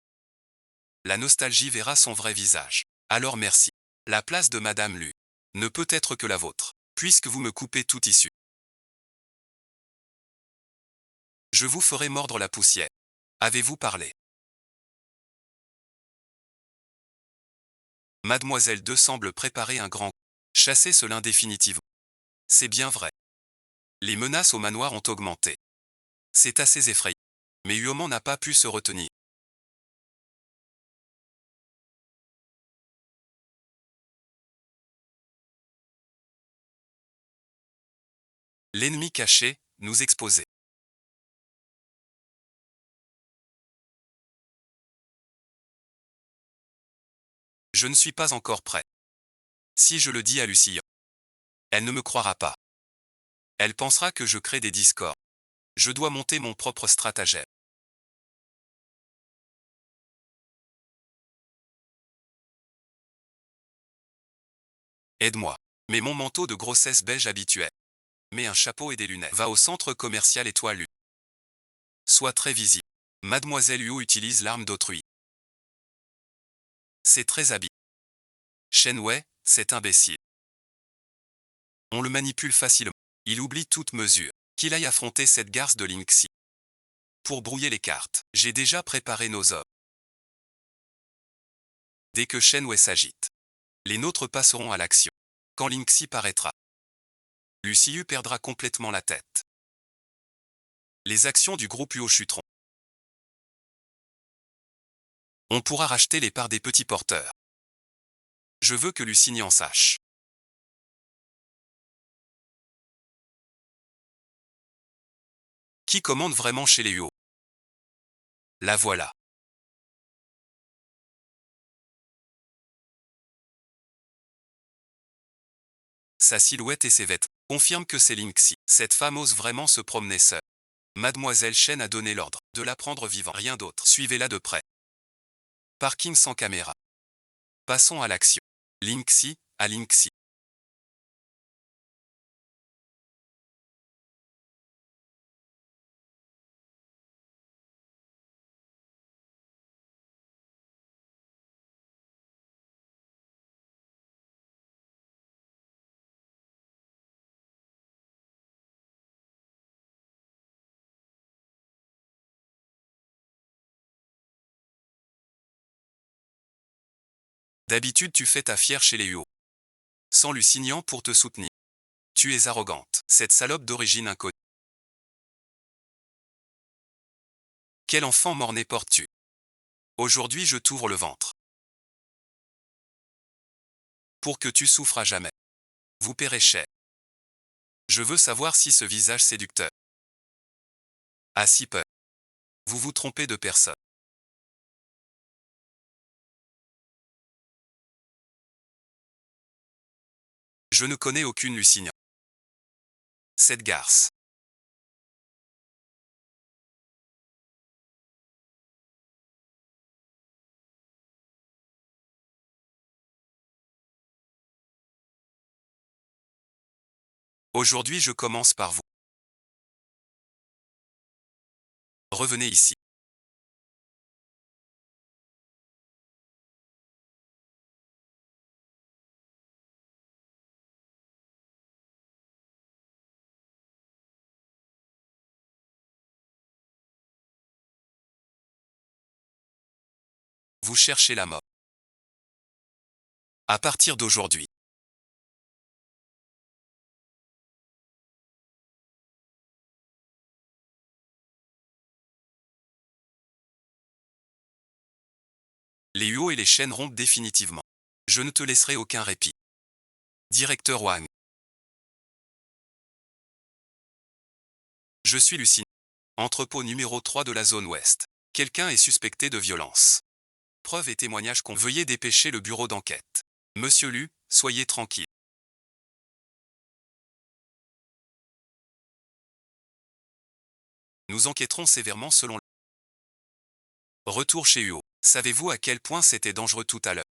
La nostalgie verra son vrai visage. Alors merci. La place de Madame Lu ne peut être que la vôtre, puisque vous me coupez toute issue. Je vous ferai mordre la poussière. Avez-vous parlé? Mademoiselle 2 semble préparer un grand coup. Chasser cela définitivement. C'est bien vrai. Les menaces au manoir ont augmenté. C'est assez effrayant. Mais Uoman n'a pas pu se retenir. L'ennemi caché, nous exposer. Je ne suis pas encore prêt. Si je le dis à Lucie, elle ne me croira pas. Elle pensera que je crée des discords. Je dois monter mon propre stratagème. Aide-moi. Mets mon manteau de grossesse beige habituel. Mets un chapeau et des lunettes. Va au centre commercial Étoile U. Sois très visible. Mademoiselle Huo utilise l'arme d'autrui. C'est très habile. Shen Wei, cet imbécile. On le manipule facilement. Il oublie toute mesure. Qu'il aille affronter cette garce de Lingxi. Pour brouiller les cartes, j'ai déjà préparé nos hommes. Dès que Shen Wei s'agite, les nôtres passeront à l'action. Quand Lingxi paraîtra, Luciu perdra complètement la tête. Les actions du groupe Huo chuteront. On pourra racheter les parts des petits porteurs. Je veux que Lucigne en sache. Qui commande vraiment chez les Huo? La voilà. Sa silhouette et ses vêtements confirment que c'est Lingxi. Cette femme ose vraiment se promener seule. Mademoiselle Shen a donné l'ordre de la prendre vivant. Rien d'autre. Suivez-la de près. Parking sans caméra. Passons à l'action. Lingxi, à Lingxi. D'habitude tu fais ta fière chez les Huo. Sans Lucignant pour te soutenir. Tu es arrogante. Cette salope d'origine inconnue. Quel enfant mort-né portes-tu? Aujourd'hui je t'ouvre le ventre. Pour que tu souffres à jamais. Vous paierez cher. Je veux savoir si ce visage séducteur a si peur. Vous vous trompez de personne. Je ne connais aucune Lucigne. Cette garce. Aujourd'hui je commence par vous. Revenez ici. Vous cherchez la mort. À partir d'aujourd'hui, les Huo et les chaînes rompent définitivement. Je ne te laisserai aucun répit. Directeur Wang. Je suis Lucine. Entrepôt numéro 3 de la zone ouest. Quelqu'un est suspecté de violence. Preuves et témoignages qu'on veuillez dépêcher le bureau d'enquête. Monsieur Lu, soyez tranquille. Nous enquêterons sévèrement selon le retour chez Huo. Savez-vous à quel point c'était dangereux tout à l'heure?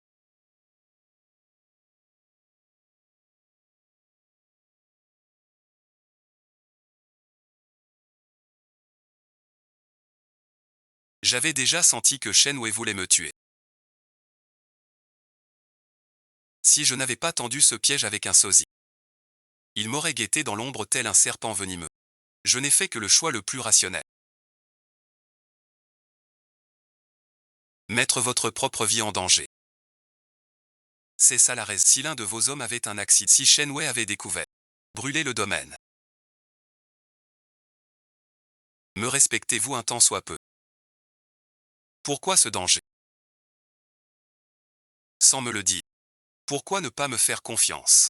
J'avais déjà senti que Shen Wei voulait me tuer. Si je n'avais pas tendu ce piège avec un sosie, il m'aurait guetté dans l'ombre tel un serpent venimeux. Je n'ai fait que le choix le plus rationnel. Mettre votre propre vie en danger. C'est ça la raison. Si l'un de vos hommes avait un accident, si Shen Wei avait découvert, brûler le domaine. Me respectez-vous un tant soit peu? Pourquoi ce danger? Sans me le dire. Pourquoi ne pas me faire confiance?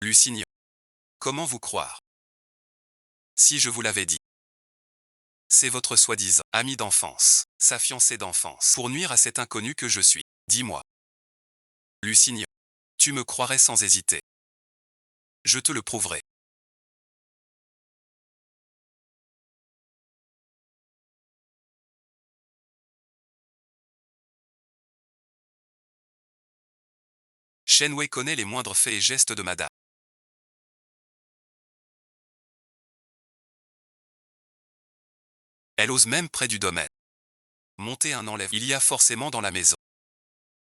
Lucine. Comment vous croire? Si je vous l'avais dit. C'est votre soi-disant ami d'enfance, sa fiancée d'enfance, pour nuire à cet inconnu que je suis. Dis-moi. Lucine. Tu me croirais sans hésiter. Je te le prouverai. Shen Wei connaît les moindres faits et gestes de madame. Elle ose même près du domaine. Monter un enlève. Il y a forcément dans la maison.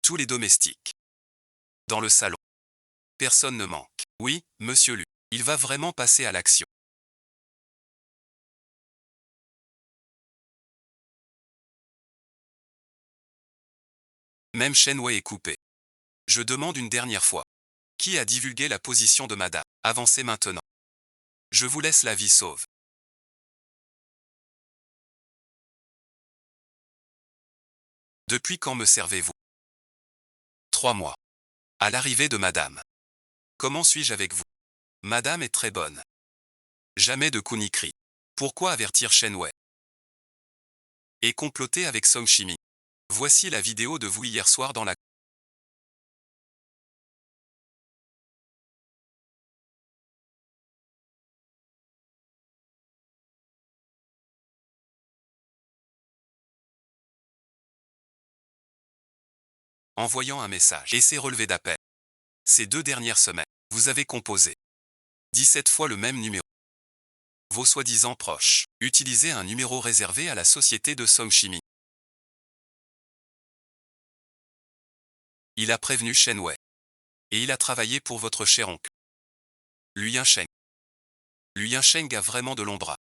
Tous les domestiques. Dans le salon. Personne ne manque. Oui, monsieur Lu. Il va vraiment passer à l'action. Même Shen Wei est coupé. Je demande une dernière fois. Qui a divulgué la position de madame? Avancez maintenant. Je vous laisse la vie sauve. Depuis quand me servez-vous? 3 mois. À l'arrivée de madame. Comment suis-je avec vous? Madame est très bonne. Jamais de coup ni cri. Pourquoi avertir Shen Wei? Et comploter avec Song Shimi. Voici la vidéo de vous hier soir dans la... Envoyant un message et ses relevés d'appel. Ces 2 dernières semaines, vous avez composé 17 fois le même numéro. Vos soi-disant proches, utilisez un numéro réservé à la société de Song Shimi. Il a prévenu Shen Wei. Et il a travaillé pour votre cher oncle. Lu Yansheng. Lu Yansheng a vraiment de longs bras.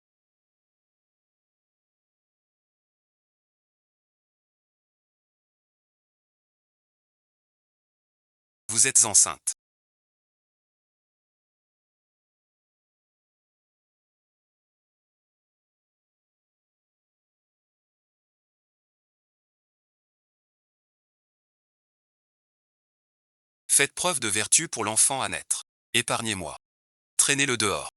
Vous êtes enceinte. Faites preuve de vertu pour l'enfant à naître. Épargnez-moi. Traînez-le dehors.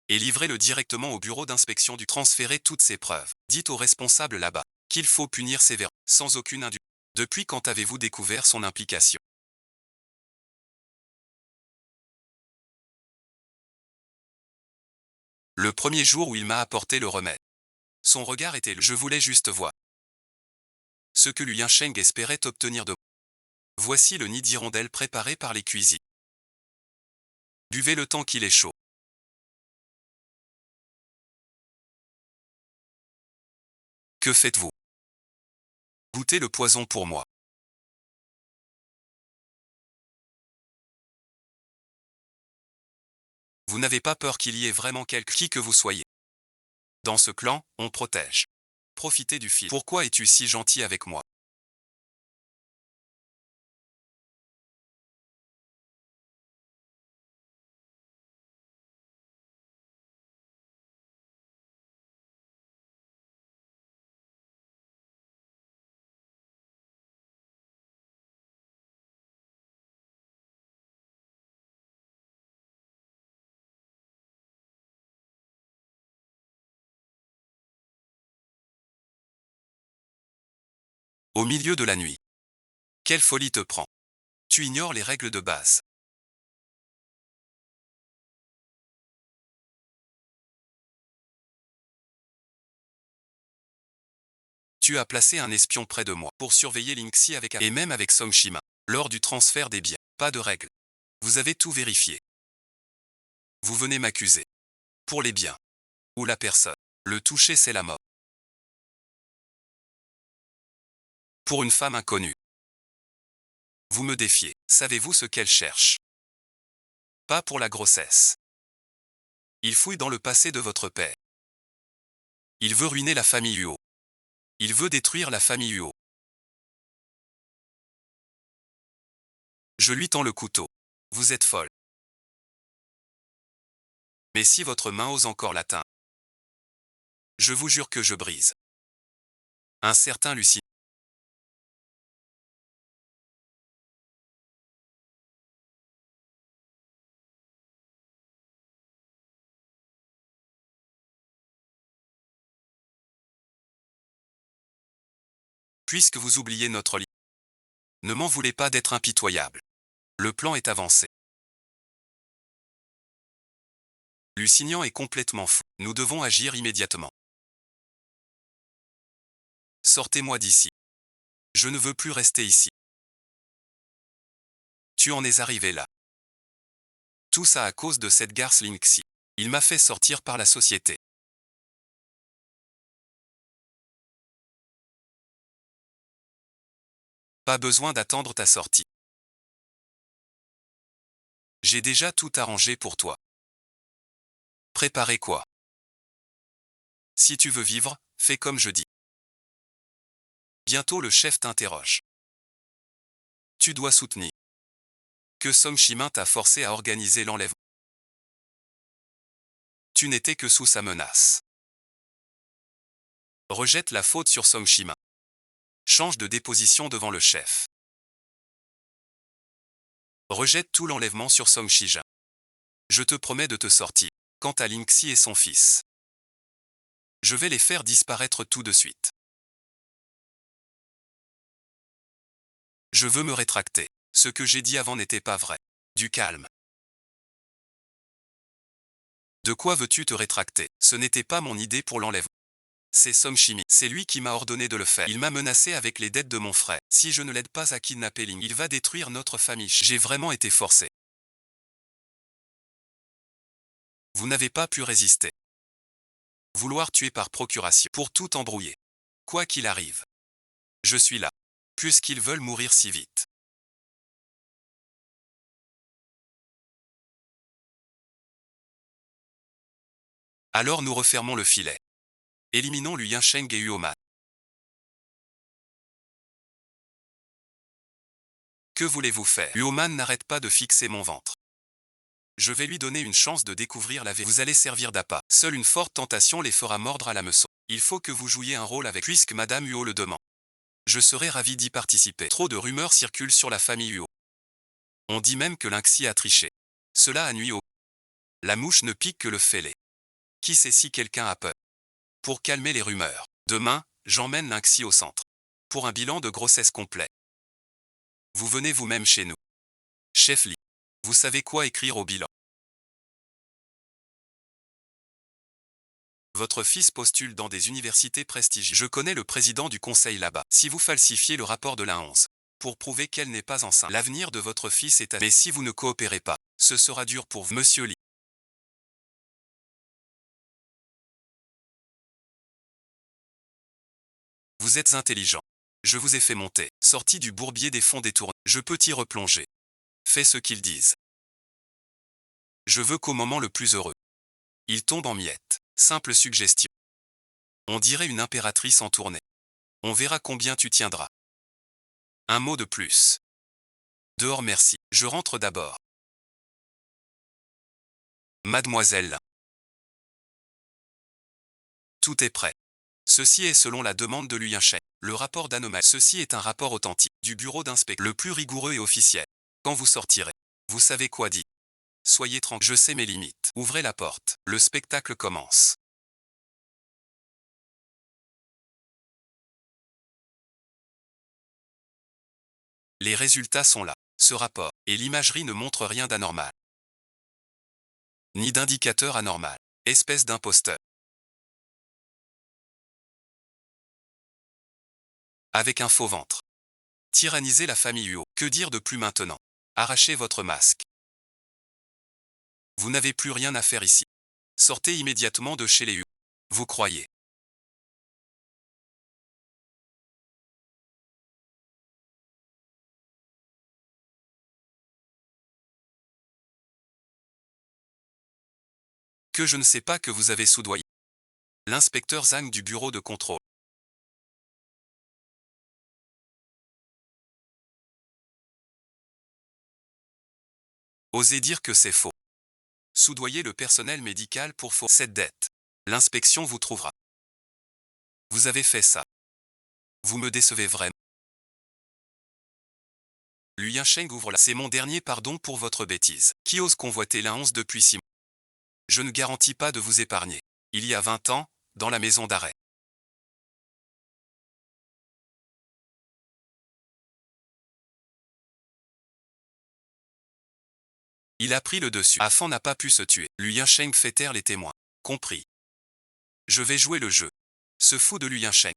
Et livrez-le directement au bureau d'inspection du transférer toutes ces preuves. Dites aux responsables là-bas qu'il faut punir sévèrement, sans aucune indulgence. Depuis quand avez-vous découvert son implication? Le premier jour où il m'a apporté le remède. Son regard était le « je voulais juste voir ». Ce que Lu Yansheng espérait obtenir de moi. Voici le nid d'hirondelle préparé par les cuisines. Buvez le temps qu'il est chaud. Que faites-vous? Goûtez le poison pour moi. Vous n'avez pas peur qu'il y ait vraiment qui que vous soyez. Dans ce clan, on protège. Profitez du fil. Pourquoi es-tu si gentil avec moi? Au milieu de la nuit. Quelle folie te prend? Tu ignores les règles de base. Tu as placé un espion près de moi pour surveiller Lingxi et même avec Song Shima. Lors du transfert des biens, pas de règles. Vous avez tout vérifié. Vous venez m'accuser. Pour les biens. Ou la personne. Le toucher, c'est la mort. Pour une femme inconnue. Vous me défiez. Savez-vous ce qu'elle cherche? Pas pour la grossesse. Il fouille dans le passé de votre père. Il veut ruiner la famille Huo. Il veut détruire la famille Huo. Je lui tends le couteau. Vous êtes folle. Mais si votre main ose encore l'atteindre, je vous jure que je brise. Un certain Lucie. Puisque vous oubliez notre lit. Ne m'en voulez pas d'être impitoyable. Le plan est avancé. Lusignan est complètement fou. Nous devons agir immédiatement. Sortez-moi d'ici. Je ne veux plus rester ici. Tu en es arrivé là. Tout ça à cause de cette garce Lingxi. Il m'a fait sortir par la société. Pas besoin d'attendre ta sortie. J'ai déjà tout arrangé pour toi. Préparez quoi? Si tu veux vivre, fais comme je dis. Bientôt le chef t'interroge. Tu dois soutenir. Que Song Shimin t'a forcé à organiser l'enlèvement. Tu n'étais que sous sa menace. Rejette la faute sur Song Shimin. Change de déposition devant le chef. Rejette tout l'enlèvement sur Song Shija. Je te promets de te sortir. Quant à Lingxi et son fils, je vais les faire disparaître tout de suite. Je veux me rétracter. Ce que j'ai dit avant n'était pas vrai. Du calme. De quoi veux-tu te rétracter? Ce n'était pas mon idée pour l'enlèvement. C'est Song Shimi. C'est lui qui m'a ordonné de le faire. Il m'a menacé avec les dettes de mon frère. Si je ne l'aide pas à kidnapper Ling, il va détruire notre famille. J'ai vraiment été forcé. Vous n'avez pas pu résister. Vouloir tuer par procuration. Pour tout embrouiller. Quoi qu'il arrive. Je suis là. Puisqu'ils veulent mourir si vite. Alors nous refermons le filet. Éliminons Liu Yinsheng et Huoman. Que voulez-vous faire? Huoman n'arrête pas de fixer mon ventre. Je vais lui donner une chance de découvrir la vérité. Vous allez servir d'appât. Seule une forte tentation les fera mordre à l'hameçon. Il faut que vous jouiez un rôle avec puisque Madame Huo le demande. Je serais ravi d'y participer. Trop de rumeurs circulent sur la famille Huo. On dit même que Lingxi a triché. Cela a nui au. La mouche ne pique que le fêlé. Qui sait si quelqu'un a peur? Pour calmer les rumeurs. Demain, j'emmène Lingxi au centre. Pour un bilan de grossesse complet. Vous venez vous-même chez nous. Chef Li. Vous savez quoi écrire au bilan? Votre fils postule dans des universités prestigieuses. Je connais le président du conseil là-bas. Si vous falsifiez le rapport de la 11, pour prouver qu'elle n'est pas enceinte, l'avenir de votre fils est à... Mais si vous ne coopérez pas, ce sera dur pour vous, Monsieur Li. Vous êtes intelligent. Je vous ai fait monter. Sorti du bourbier des fonds détournés. Je peux t'y replonger. Fais ce qu'ils disent. Je veux qu'au moment le plus heureux, il tombe en miettes. Simple suggestion. On dirait une impératrice en tournée. On verra combien tu tiendras. Un mot de plus. Dehors merci. Je rentre d'abord. Mademoiselle. Tout est prêt. Ceci est selon la demande de Luyinchen. Le rapport d'anomalie. Ceci est un rapport authentique du bureau d'inspection. Le plus rigoureux et officiel. Quand vous sortirez, vous savez quoi dire. Soyez tranquille. Je sais mes limites. Ouvrez la porte. Le spectacle commence. Les résultats sont là. Ce rapport et l'imagerie ne montrent rien d'anormal. Ni d'indicateur anormal. Espèce d'imposteur. Avec un faux ventre. Tyranniser la famille Huot. Que dire de plus maintenant? Arrachez votre masque. Vous n'avez plus rien à faire ici. Sortez immédiatement de chez les Huot. Vous croyez que je ne sais pas que vous avez soudoyé? L'inspecteur Zhang du bureau de contrôle. Osez dire que c'est faux. Soudoyer le personnel médical pour faux. Cette dette. L'inspection vous trouvera. Vous avez fait ça. Vous me décevez vraiment. Luyinchen ouvre la. C'est mon dernier pardon pour votre bêtise. Qui ose convoiter la 11 depuis 6 mois? Je ne garantis pas de vous épargner. Il y a 20 ans, dans la maison d'arrêt. Il a pris le dessus. Afan n'a pas pu se tuer. Luyinchen fait taire les témoins. Compris. Je vais jouer le jeu. Se fout de Luyinchen.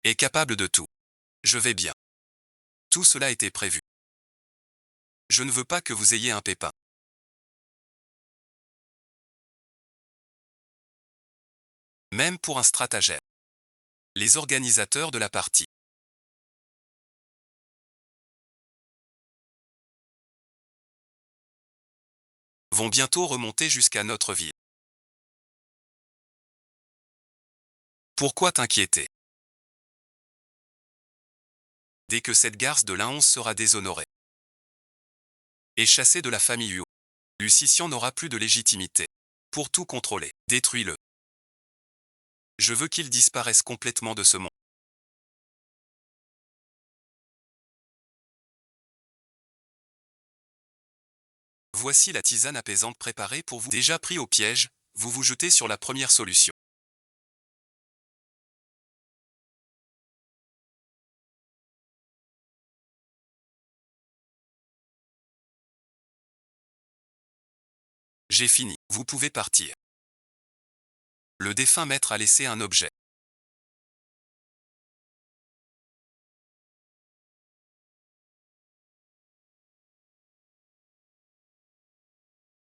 Est capable de tout. Je vais bien. Tout cela était prévu. Je ne veux pas que vous ayez un pépin. Même pour un stratagème. Les organisateurs de la partie vont bientôt remonter jusqu'à notre ville. Pourquoi t'inquiéter? Dès que cette garce de l'A11 sera déshonorée et chassée de la famille Huot, Lucician n'aura plus de légitimité. Pour tout contrôler, détruis-le. Je veux qu'il disparaisse complètement de ce monde. Voici la tisane apaisante préparée pour vous. Déjà pris au piège, vous vous jetez sur la première solution. J'ai fini, vous pouvez partir. Le défunt maître a laissé un objet.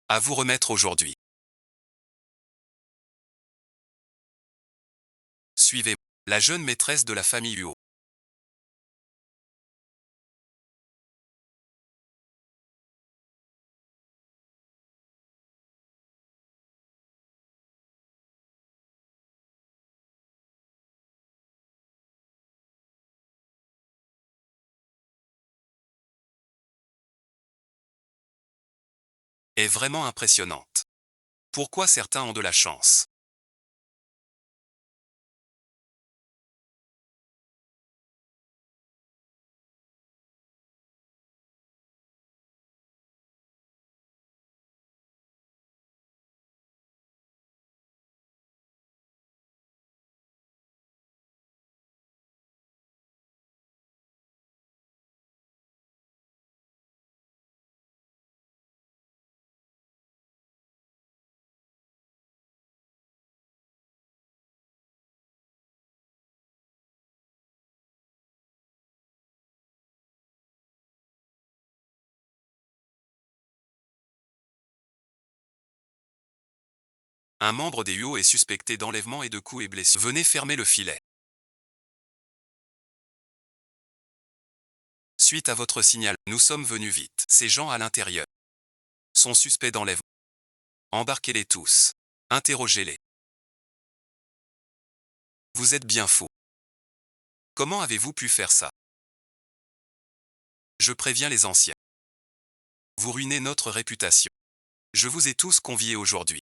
À vous remettre aujourd'hui. Suivez la jeune maîtresse de la famille Huot. Est vraiment impressionnante. Pourquoi certains ont de la chance? Un membre des UO est suspecté d'enlèvement et de coups et blessures. Venez fermer le filet. Suite à votre signal, nous sommes venus vite. Ces gens à l'intérieur sont suspects d'enlèvement. Embarquez-les tous. Interrogez-les. Vous êtes bien fous. Comment avez-vous pu faire ça? Je préviens les anciens. Vous ruinez notre réputation. Je vous ai tous conviés aujourd'hui.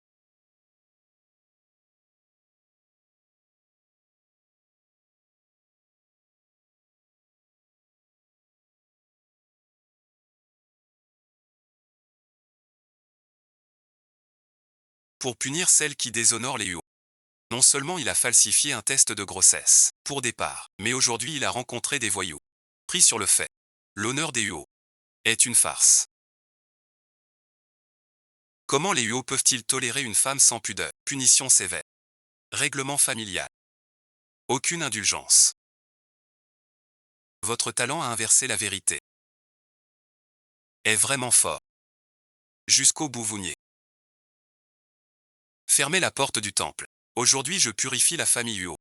Pour punir celle qui déshonore les UO. Non seulement il a falsifié un test de grossesse, pour départ, mais aujourd'hui il a rencontré des voyous. Pris sur le fait. L'honneur des UO est une farce. Comment les UO peuvent-ils tolérer une femme sans pudeur? Punition sévère. Règlement familial. Aucune indulgence. Votre talent à inverser la vérité est vraiment fort. Jusqu'au bout vous niez. Fermez la porte du temple. Aujourd'hui je purifie la famille UO.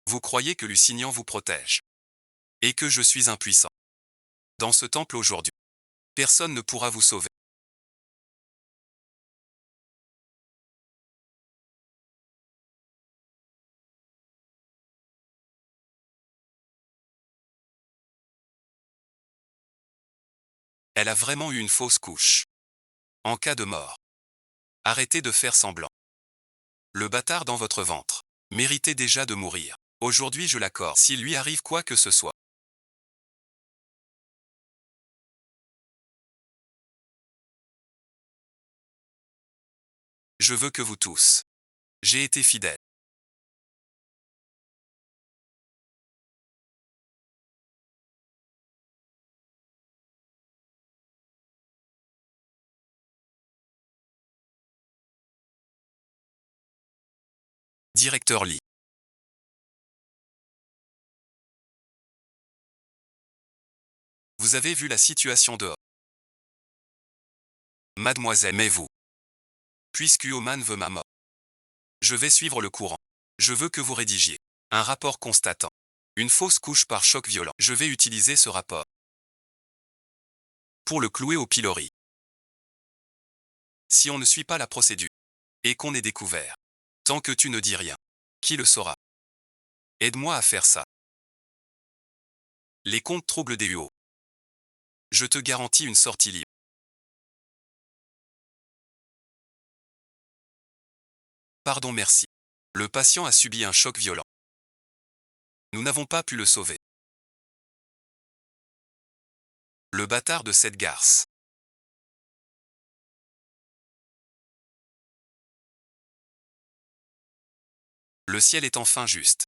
Vous croyez que Lusignan vous protège. Et que je suis impuissant. Dans ce temple aujourd'hui, personne ne pourra vous sauver. Elle a vraiment eu une fausse couche. En cas de mort, arrêtez de faire semblant. Le bâtard dans votre ventre méritait déjà de mourir. Aujourd'hui je l'accorde. S'il lui arrive quoi que ce soit, je veux que vous tous. J'ai été fidèle. Directeur Lee. Vous avez vu la situation dehors. Mademoiselle, mais vous. Puisque Oman veut ma mort. Je vais suivre le courant. Je veux que vous rédigiez un rapport constatant une fausse couche par choc violent. Je vais utiliser ce rapport pour le clouer au pilori. Si on ne suit pas la procédure et qu'on est découvert, tant que tu ne dis rien, qui le saura? Aide-moi à faire ça. Les comptes troubles des UO. Je te garantis une sortie libre. Pardon, merci. Le patient a subi un choc violent. Nous n'avons pas pu le sauver. Le bâtard de cette garce. Le ciel est enfin juste.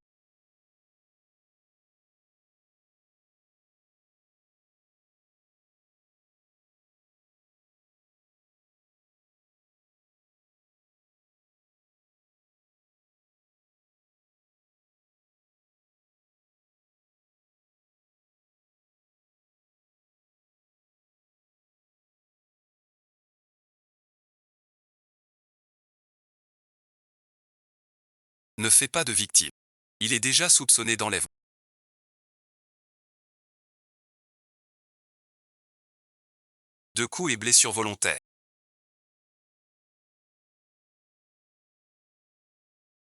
Ne fais pas de victime. Il est déjà soupçonné d'enlèvement. De coups et blessures volontaires.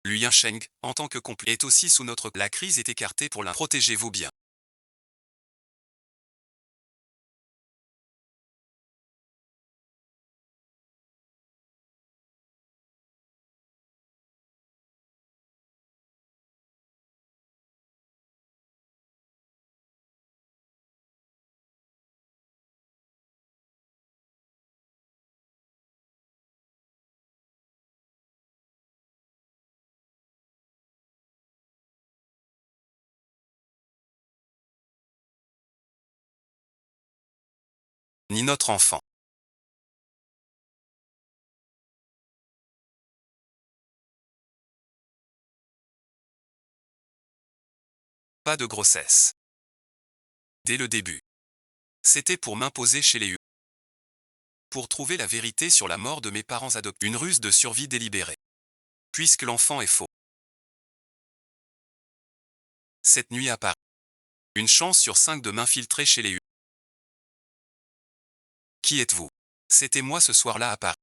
Lui Sheng, en tant que complice, est aussi sous notre... La crise est écartée pour l'un. Protégez-vous bien. Ni notre enfant. Pas de grossesse. Dès le début. C'était pour m'imposer chez les Hugo. Pour trouver la vérité sur la mort de mes parents adoptifs. Une ruse de survie délibérée. Puisque l'enfant est faux. Cette nuit à Paris. Une chance sur 5 de m'infiltrer chez les Hugo. Qui êtes-vous? C'était moi ce soir-là à Paris.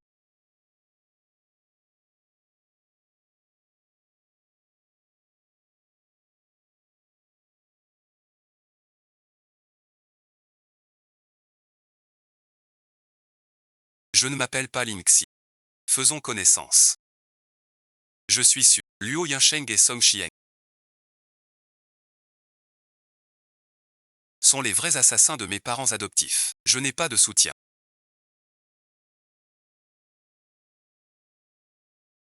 Je ne m'appelle pas Lingxi. Faisons connaissance. Je suis sûr. Luo Yinsheng et Song Xieng sont les vrais assassins de mes parents adoptifs. Je n'ai pas de soutien.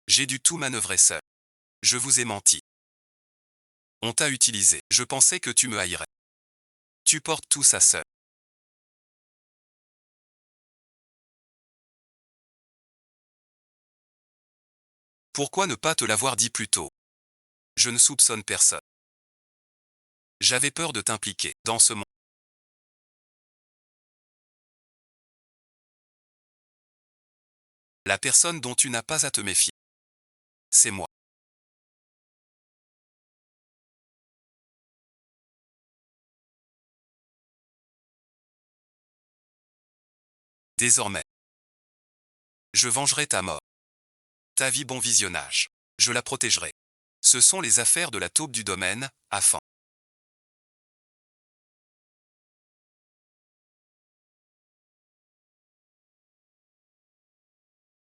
J'ai dû tout manœuvrer seul. Je vous ai menti. On t'a utilisé. Je pensais que tu me haïrais. Tu portes tout ça seul. Pourquoi ne pas te l'avoir dit plus tôt? Je ne soupçonne personne. J'avais peur de t'impliquer dans ce monde. La personne dont tu n'as pas à te méfier, c'est moi. Désormais, je vengerai ta mort. Ta vie, bon visionnage. Je la protégerai. Ce sont les affaires de la taupe du domaine, afin.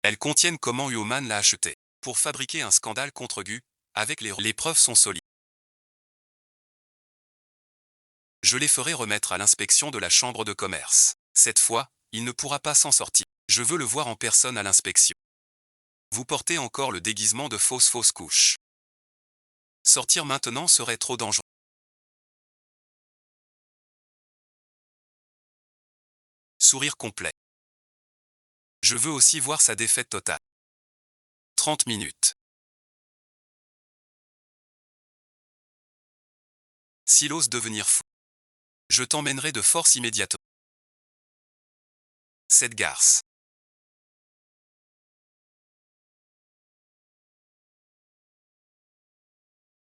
Elles contiennent comment Huoman l'a acheté. Pour fabriquer un scandale contre Gu, avec les preuves sont solides. Je les ferai remettre à l'inspection de la chambre de commerce. Cette fois, il ne pourra pas s'en sortir. Je veux le voir en personne à l'inspection. Vous portez encore le déguisement de fausse couche. Sortir maintenant serait trop dangereux. Sourire complet. Je veux aussi voir sa défaite totale. 30 minutes. S'il ose devenir fou, je t'emmènerai de force immédiatement. Cette garce.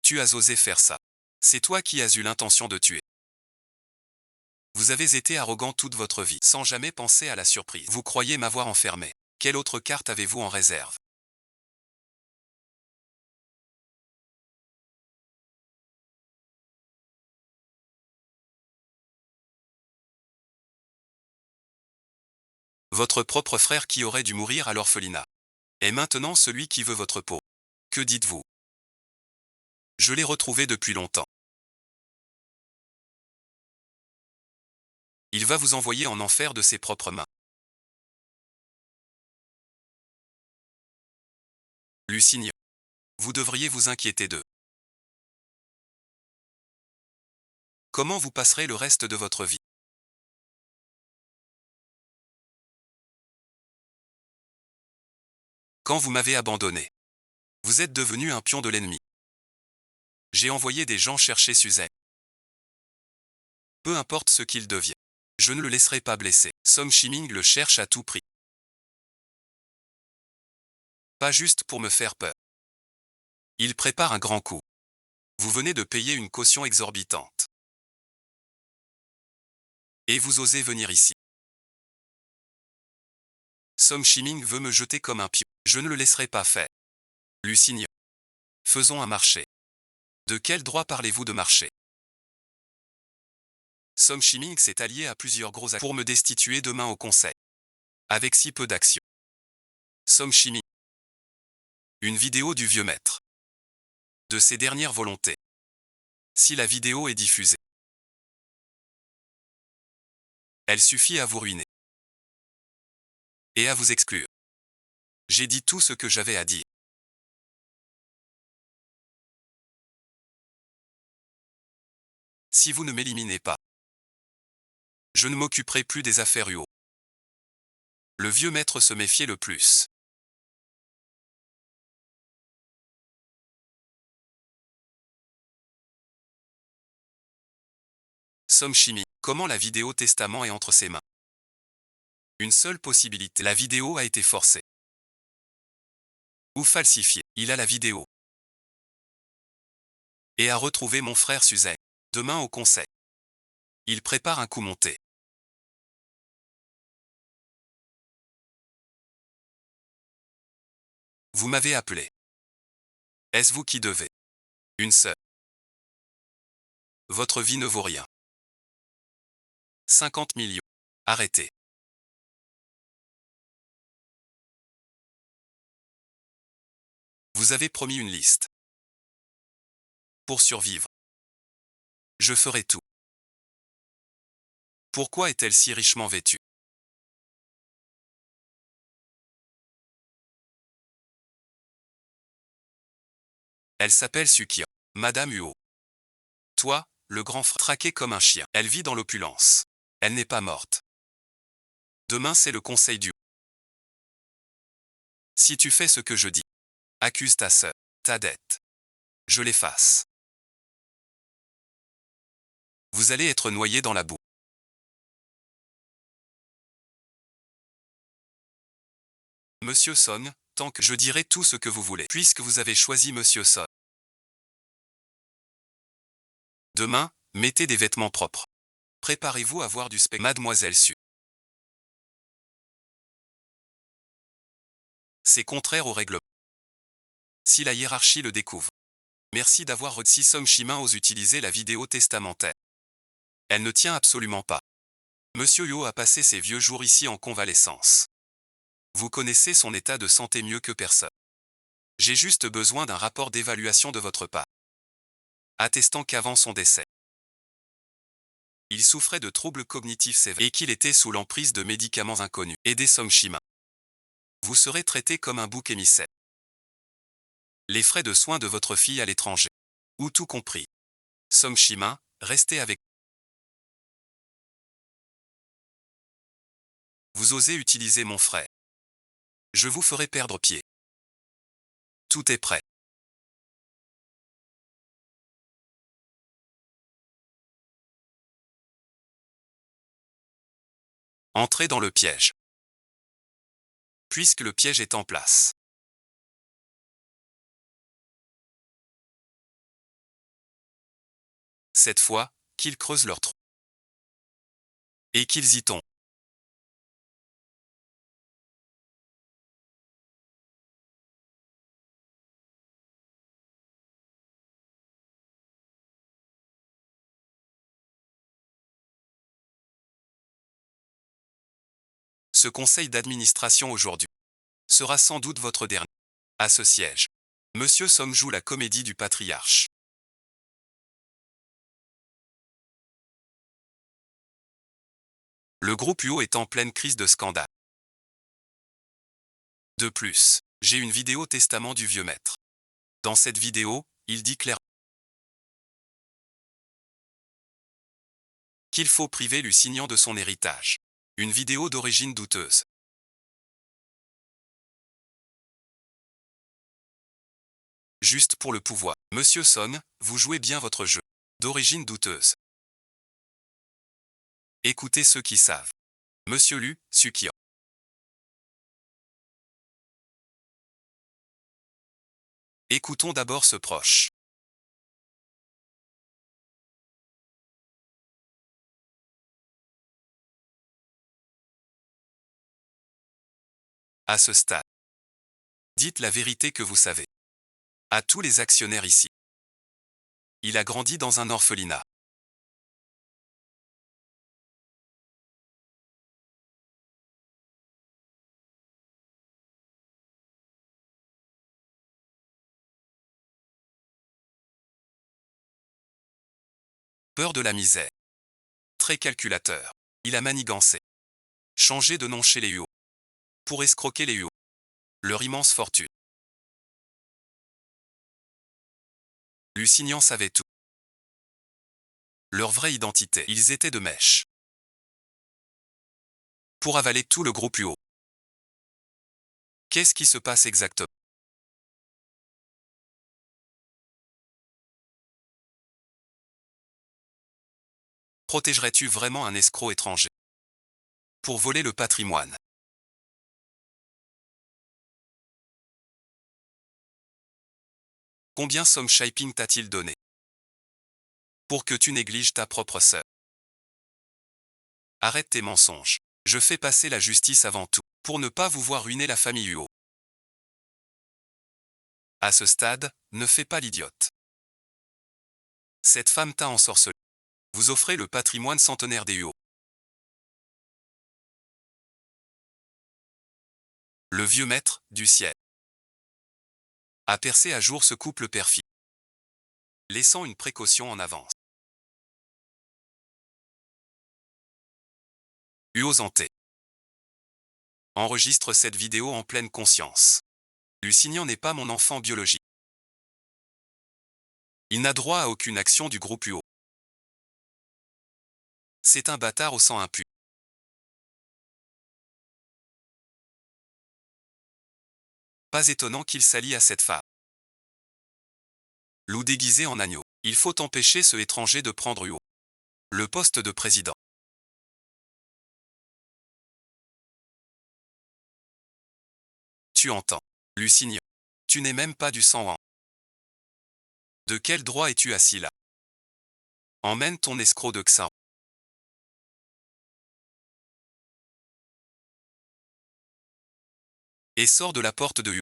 Tu as osé faire ça. C'est toi qui as eu l'intention de tuer. Vous avez été arrogant toute votre vie, sans jamais penser à la surprise. Vous croyez m'avoir enfermé. Quelle autre carte avez-vous en réserve? Votre propre frère qui aurait dû mourir à l'orphelinat est maintenant celui qui veut votre peau. Que dites-vous? Je l'ai retrouvé depuis longtemps. Il va vous envoyer en enfer de ses propres mains. Lucigne. Vous devriez vous inquiéter d'eux. Comment vous passerez le reste de votre vie? Quand vous m'avez abandonné, vous êtes devenu un pion de l'ennemi. J'ai envoyé des gens chercher Suzanne. Peu importe ce qu'il devient. Je ne le laisserai pas blesser. Song Shiming le cherche à tout prix. Pas juste pour me faire peur. Il prépare un grand coup. Vous venez de payer une caution exorbitante. Et vous osez venir ici. Song Shiming veut me jeter comme un pion. Je ne le laisserai pas faire. Lucigne. Faisons un marché. De quel droit parlez-vous de marché? Song Shiming s'est allié à plusieurs gros acteurs pour me destituer demain au conseil. Avec si peu d'action. Song Shiming. Une vidéo du vieux maître. De ses dernières volontés. Si la vidéo est diffusée, elle suffit à vous ruiner. Et à vous exclure. J'ai dit tout ce que j'avais à dire. Si vous ne m'éliminez pas, je ne m'occuperai plus des affaires UO. Le vieux maître se méfiait le plus. Somme Chimie. Comment la vidéo testament est entre ses mains? Une seule possibilité. La vidéo a été forcée. Ou falsifiée. Il a la vidéo. Et a retrouvé mon frère Suzanne. Demain au conseil. Il prépare un coup monté. Vous m'avez appelé. Est-ce vous qui devez? Une seule. Votre vie ne vaut rien. 50 millions. Arrêtez. Vous avez promis une liste. Pour survivre. Je ferai tout. Pourquoi est-elle si richement vêtue? Elle s'appelle Sukia. Madame Huo. Toi, le grand frère, traqué comme un chien. Elle vit dans l'opulence. Elle n'est pas morte. Demain c'est le conseil du. Si tu fais ce que je dis, accuse ta sœur, ta dette. Je l'efface. Vous allez être noyé dans la boue. Monsieur Song, tant que je dirai tout ce que vous voulez, puisque vous avez choisi Monsieur Song. Demain, mettez des vêtements propres. Préparez-vous à voir du spectacle. Mademoiselle Su. C'est contraire au règlement. Si la hiérarchie le découvre. Merci d'avoir si Song Shimin ose utiliser la vidéo testamentaire. Elle ne tient absolument pas. Monsieur Yo a passé ses vieux jours ici en convalescence. Vous connaissez son état de santé mieux que personne. J'ai juste besoin d'un rapport d'évaluation de votre part, attestant qu'avant son décès, il souffrait de troubles cognitifs sévères et qu'il était sous l'emprise de médicaments inconnus et des Song Shimin. Vous serez traité comme un bouc émissaire. Les frais de soins de votre fille à l'étranger. Ou tout compris. Song Shimin, restez avec. Vous osez utiliser mon frère. Je vous ferai perdre pied. Tout est prêt. Entrez dans le piège. Puisque le piège est en place. Cette fois, qu'ils creusent leur trou. Et qu'ils y tombent. Ce conseil d'administration aujourd'hui sera sans doute votre dernier. À ce siège, Monsieur Song joue la comédie du patriarche. Le groupe UO est en pleine crise de scandale. De plus, j'ai une vidéo testament du vieux maître. Dans cette vidéo, il dit clairement qu'il faut priver Lusignan de son héritage. Une vidéo d'origine douteuse. Juste pour le pouvoir. Monsieur Song, vous jouez bien votre jeu. D'origine douteuse. Écoutez ceux qui savent. Monsieur Lu, Sukian. Écoutons d'abord ce proche. À ce stade, dites la vérité que vous savez. À tous les actionnaires ici. Il a grandi dans un orphelinat. Peur de la misère. Très calculateur. Il a manigancé. Changé de nom chez les Huo. Pour escroquer les Huo. Leur immense fortune. Lusignan savait tout. Leur vraie identité. Ils étaient de mèche. Pour avaler tout le groupe Huo. Qu'est-ce qui se passe exactement? Protégerais-tu vraiment un escroc étranger pour voler le patrimoine? Combien Som Shiping t'a-t-il donné pour que tu négliges ta propre sœur? Arrête tes mensonges. Je fais passer la justice avant tout, pour ne pas vous voir ruiner la famille Huo. À ce stade, ne fais pas l'idiote. Cette femme t'a ensorcelé. Vous offrez le patrimoine centenaire des Huo. Le vieux maître, du ciel, a percé à jour ce couple perfide, laissant une précaution en avance. Huo Zanté enregistre cette vidéo en pleine conscience. Lusignan n'est pas mon enfant biologique. Il n'a droit à aucune action du groupe Huo. C'est un bâtard au sang impur. Pas étonnant qu'il s'allie à cette femme. Loup déguisé en agneau. Il faut empêcher ce étranger de prendre Huo le poste de président. Tu entends, Lusignan. Tu n'es même pas du sang en. De quel droit es-tu assis là? Emmène ton escroc de Xan. Et sors de la porte de Huo.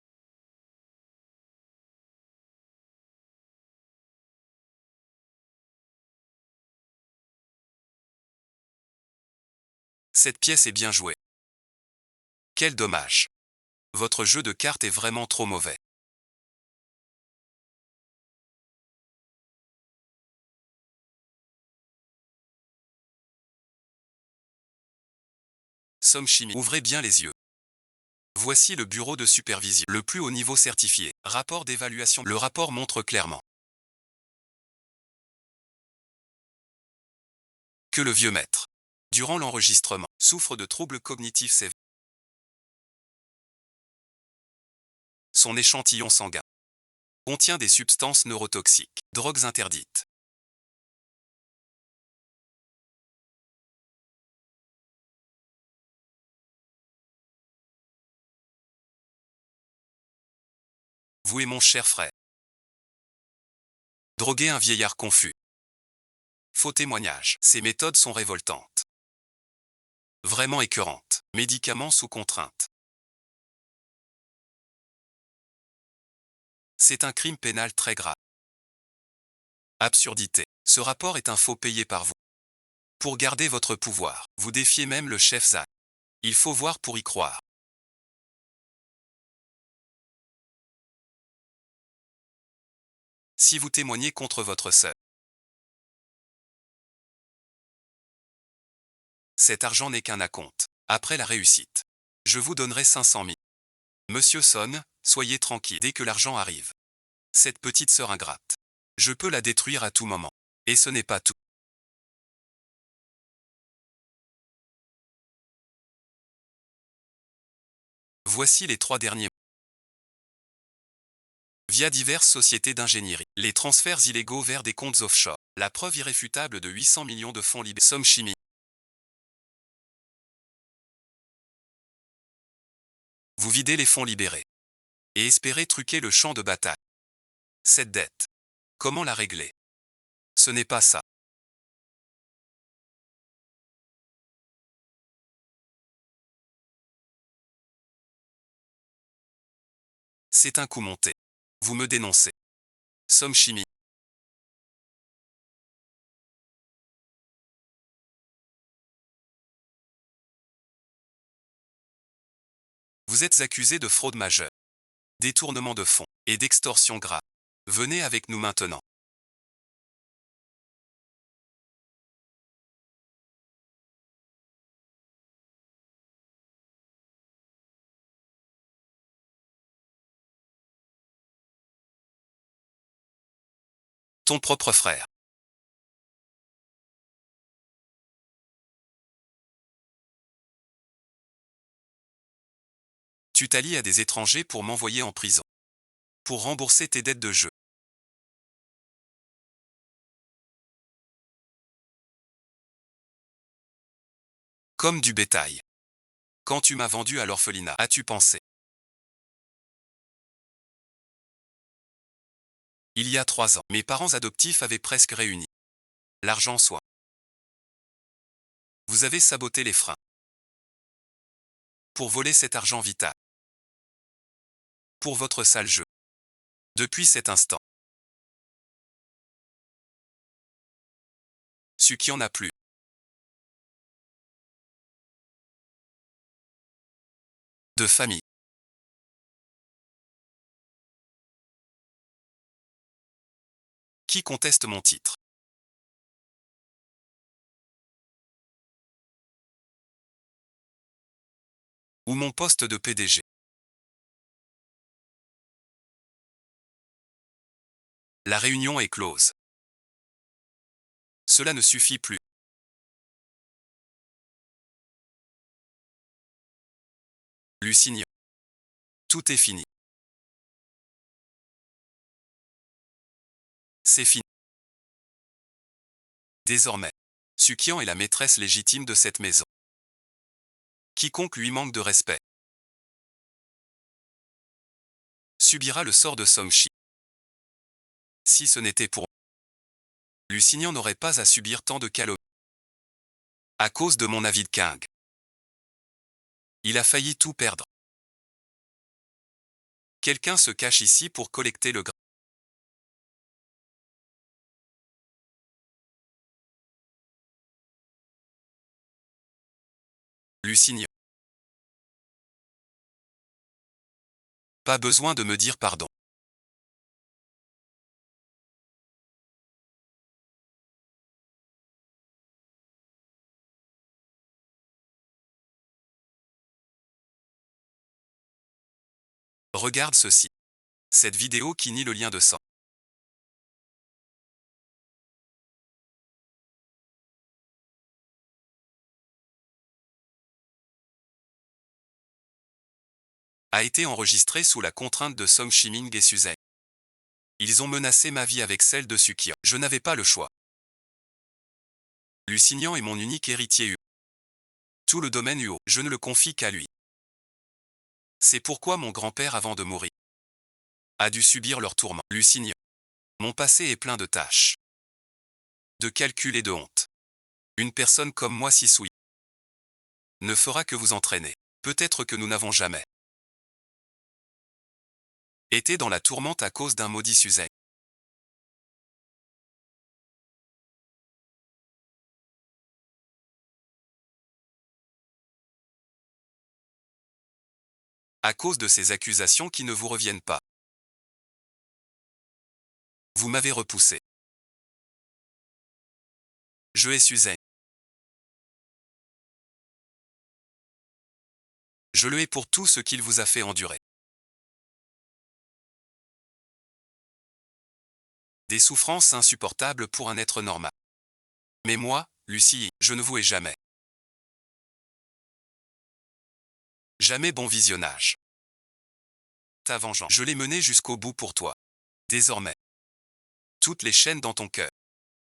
Cette pièce est bien jouée. Quel dommage. Votre jeu de cartes est vraiment trop mauvais. Som Chimie, ouvrez bien les yeux. Voici le bureau de supervision, le plus haut niveau certifié. Rapport d'évaluation. Le rapport montre clairement que le vieux maître, durant l'enregistrement, souffre de troubles cognitifs sévères. Son échantillon sanguin contient des substances neurotoxiques, drogues interdites. Vous et mon cher frère. Droguer un vieillard confus. Faux témoignage. Ces méthodes sont révoltantes. Vraiment écœurantes. Médicaments sous contrainte. C'est un crime pénal très grave. Absurdité. Ce rapport est un faux payé par vous. Pour garder votre pouvoir, vous défiez même le chef Zhang. Il faut voir pour y croire. Si vous témoignez contre votre sœur, cet argent n'est qu'un acompte. Après la réussite, je vous donnerai 500 000. Monsieur Son, soyez tranquille dès que l'argent arrive. Cette petite sœur ingrate, je peux la détruire à tout moment. Et ce n'est pas tout. Voici les 3 derniers. Via diverses sociétés d'ingénierie, les transferts illégaux vers des comptes offshore, la preuve irréfutable de 800 millions de fonds libérés. Som Chimie. Vous videz les fonds libérés. Et espérez truquer le champ de bataille. Cette dette, comment la régler? Ce n'est pas ça. C'est un coup monté. Vous me dénoncez. Som Chimie. Vous êtes accusé de fraude majeure, détournement de fonds et d'extorsion grave. Venez avec nous maintenant. Ton propre frère. Tu t'allies à des étrangers pour m'envoyer en prison. Pour rembourser tes dettes de jeu. Comme du bétail. Quand tu m'as vendu à l'orphelinat, as-tu pensé? Il y a 3 ans, mes parents adoptifs avaient presque réuni l'argent soit. Vous avez saboté les freins pour voler cet argent vital. Pour votre sale jeu. Depuis cet instant, Suki en a plus. De famille. Qui conteste mon titre? Ou mon poste de PDG? La réunion est close. Cela ne suffit plus. Lucigne. Tout est fini. C'est fini. Désormais, Sukian est la maîtresse légitime de cette maison. Quiconque lui manque de respect subira le sort de Songshi. Si ce n'était pour Lusignan n'aurait pas à subir tant de calomnies. À cause de mon avis de King. Il a failli tout perdre. Quelqu'un se cache ici pour collecter le grain. Lusignan. Pas besoin de me dire pardon. Regarde ceci. Cette vidéo qui nie le lien de sang. A été enregistrée sous la contrainte de Song Shiming et Suzanne. Ils ont menacé ma vie avec celle de Sukian. Je n'avais pas le choix. Lusignan est mon unique héritier UO. Tout le domaine UO, je ne le confie qu'à lui. C'est pourquoi mon grand-père avant de mourir a dû subir leur tourment. Lusignan. Mon passé est plein de tâches, de calculs et de honte. Une personne comme moi si souille ne fera que vous entraîner. Peut-être que nous n'avons jamais été dans la tourmente à cause d'un maudit Suzanne. À cause de ces accusations qui ne vous reviennent pas. Vous m'avez repoussé. Je hais Suzanne. Je le hais pour tout ce qu'il vous a fait endurer. Des souffrances insupportables pour un être normal. Mais moi, Lucie, je ne vous hais jamais. Jamais bon visionnage. Ta vengeance, je l'ai menée jusqu'au bout pour toi. Désormais, toutes les chaînes dans ton cœur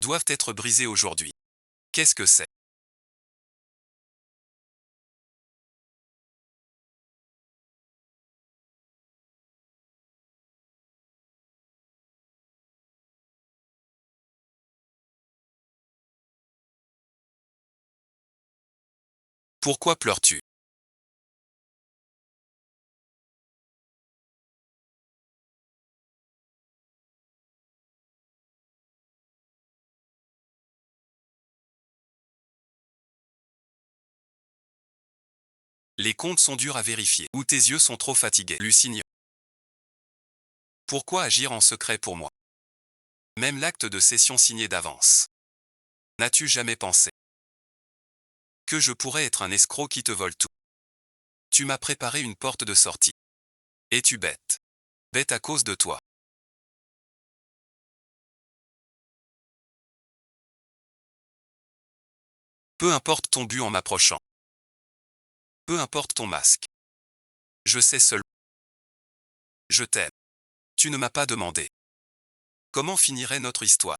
doivent être brisées aujourd'hui. Qu'est-ce que c'est? Pourquoi pleures-tu? Les comptes sont durs à vérifier. Ou tes yeux sont trop fatigués. Lucigne. Pourquoi agir en secret pour moi? Même l'acte de cession signé d'avance. N'as-tu jamais pensé que je pourrais être un escroc qui te vole tout? Tu m'as préparé une porte de sortie. Es-tu bête? Bête à cause de toi. Peu importe ton but en m'approchant. Peu importe ton masque. Je sais seul. Je t'aime. Tu ne m'as pas demandé comment finirait notre histoire.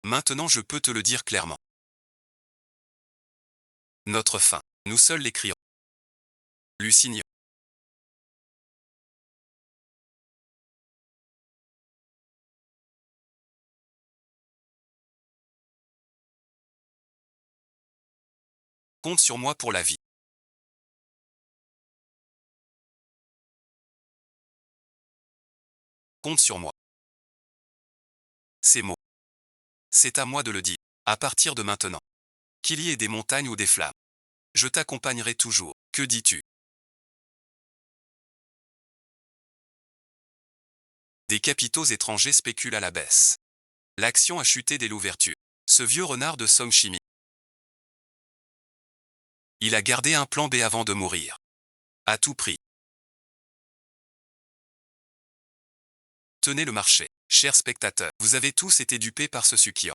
Maintenant je peux te le dire clairement. Notre fin. Nous seuls l'écrirons. Lucigne. Compte sur moi pour la vie. Compte sur moi. Ces mots. C'est à moi de le dire. À partir de maintenant. Qu'il y ait des montagnes ou des flammes. Je t'accompagnerai toujours. Que dis-tu? Des capitaux étrangers spéculent à la baisse. L'action a chuté dès l'ouverture. Ce vieux renard de Song Chimie. Il a gardé un plan B avant de mourir. À tout prix. Tenez le marché. Chers spectateurs, vous avez tous été dupés par ce Sukian.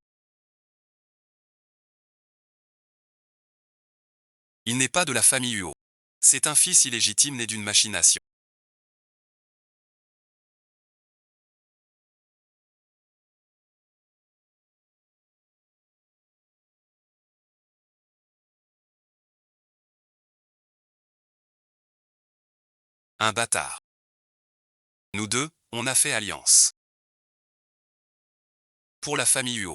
Il n'est pas de la famille Huo. C'est un fils illégitime né d'une machination. Un bâtard. Nous deux, on a fait alliance. Pour la famille Huo.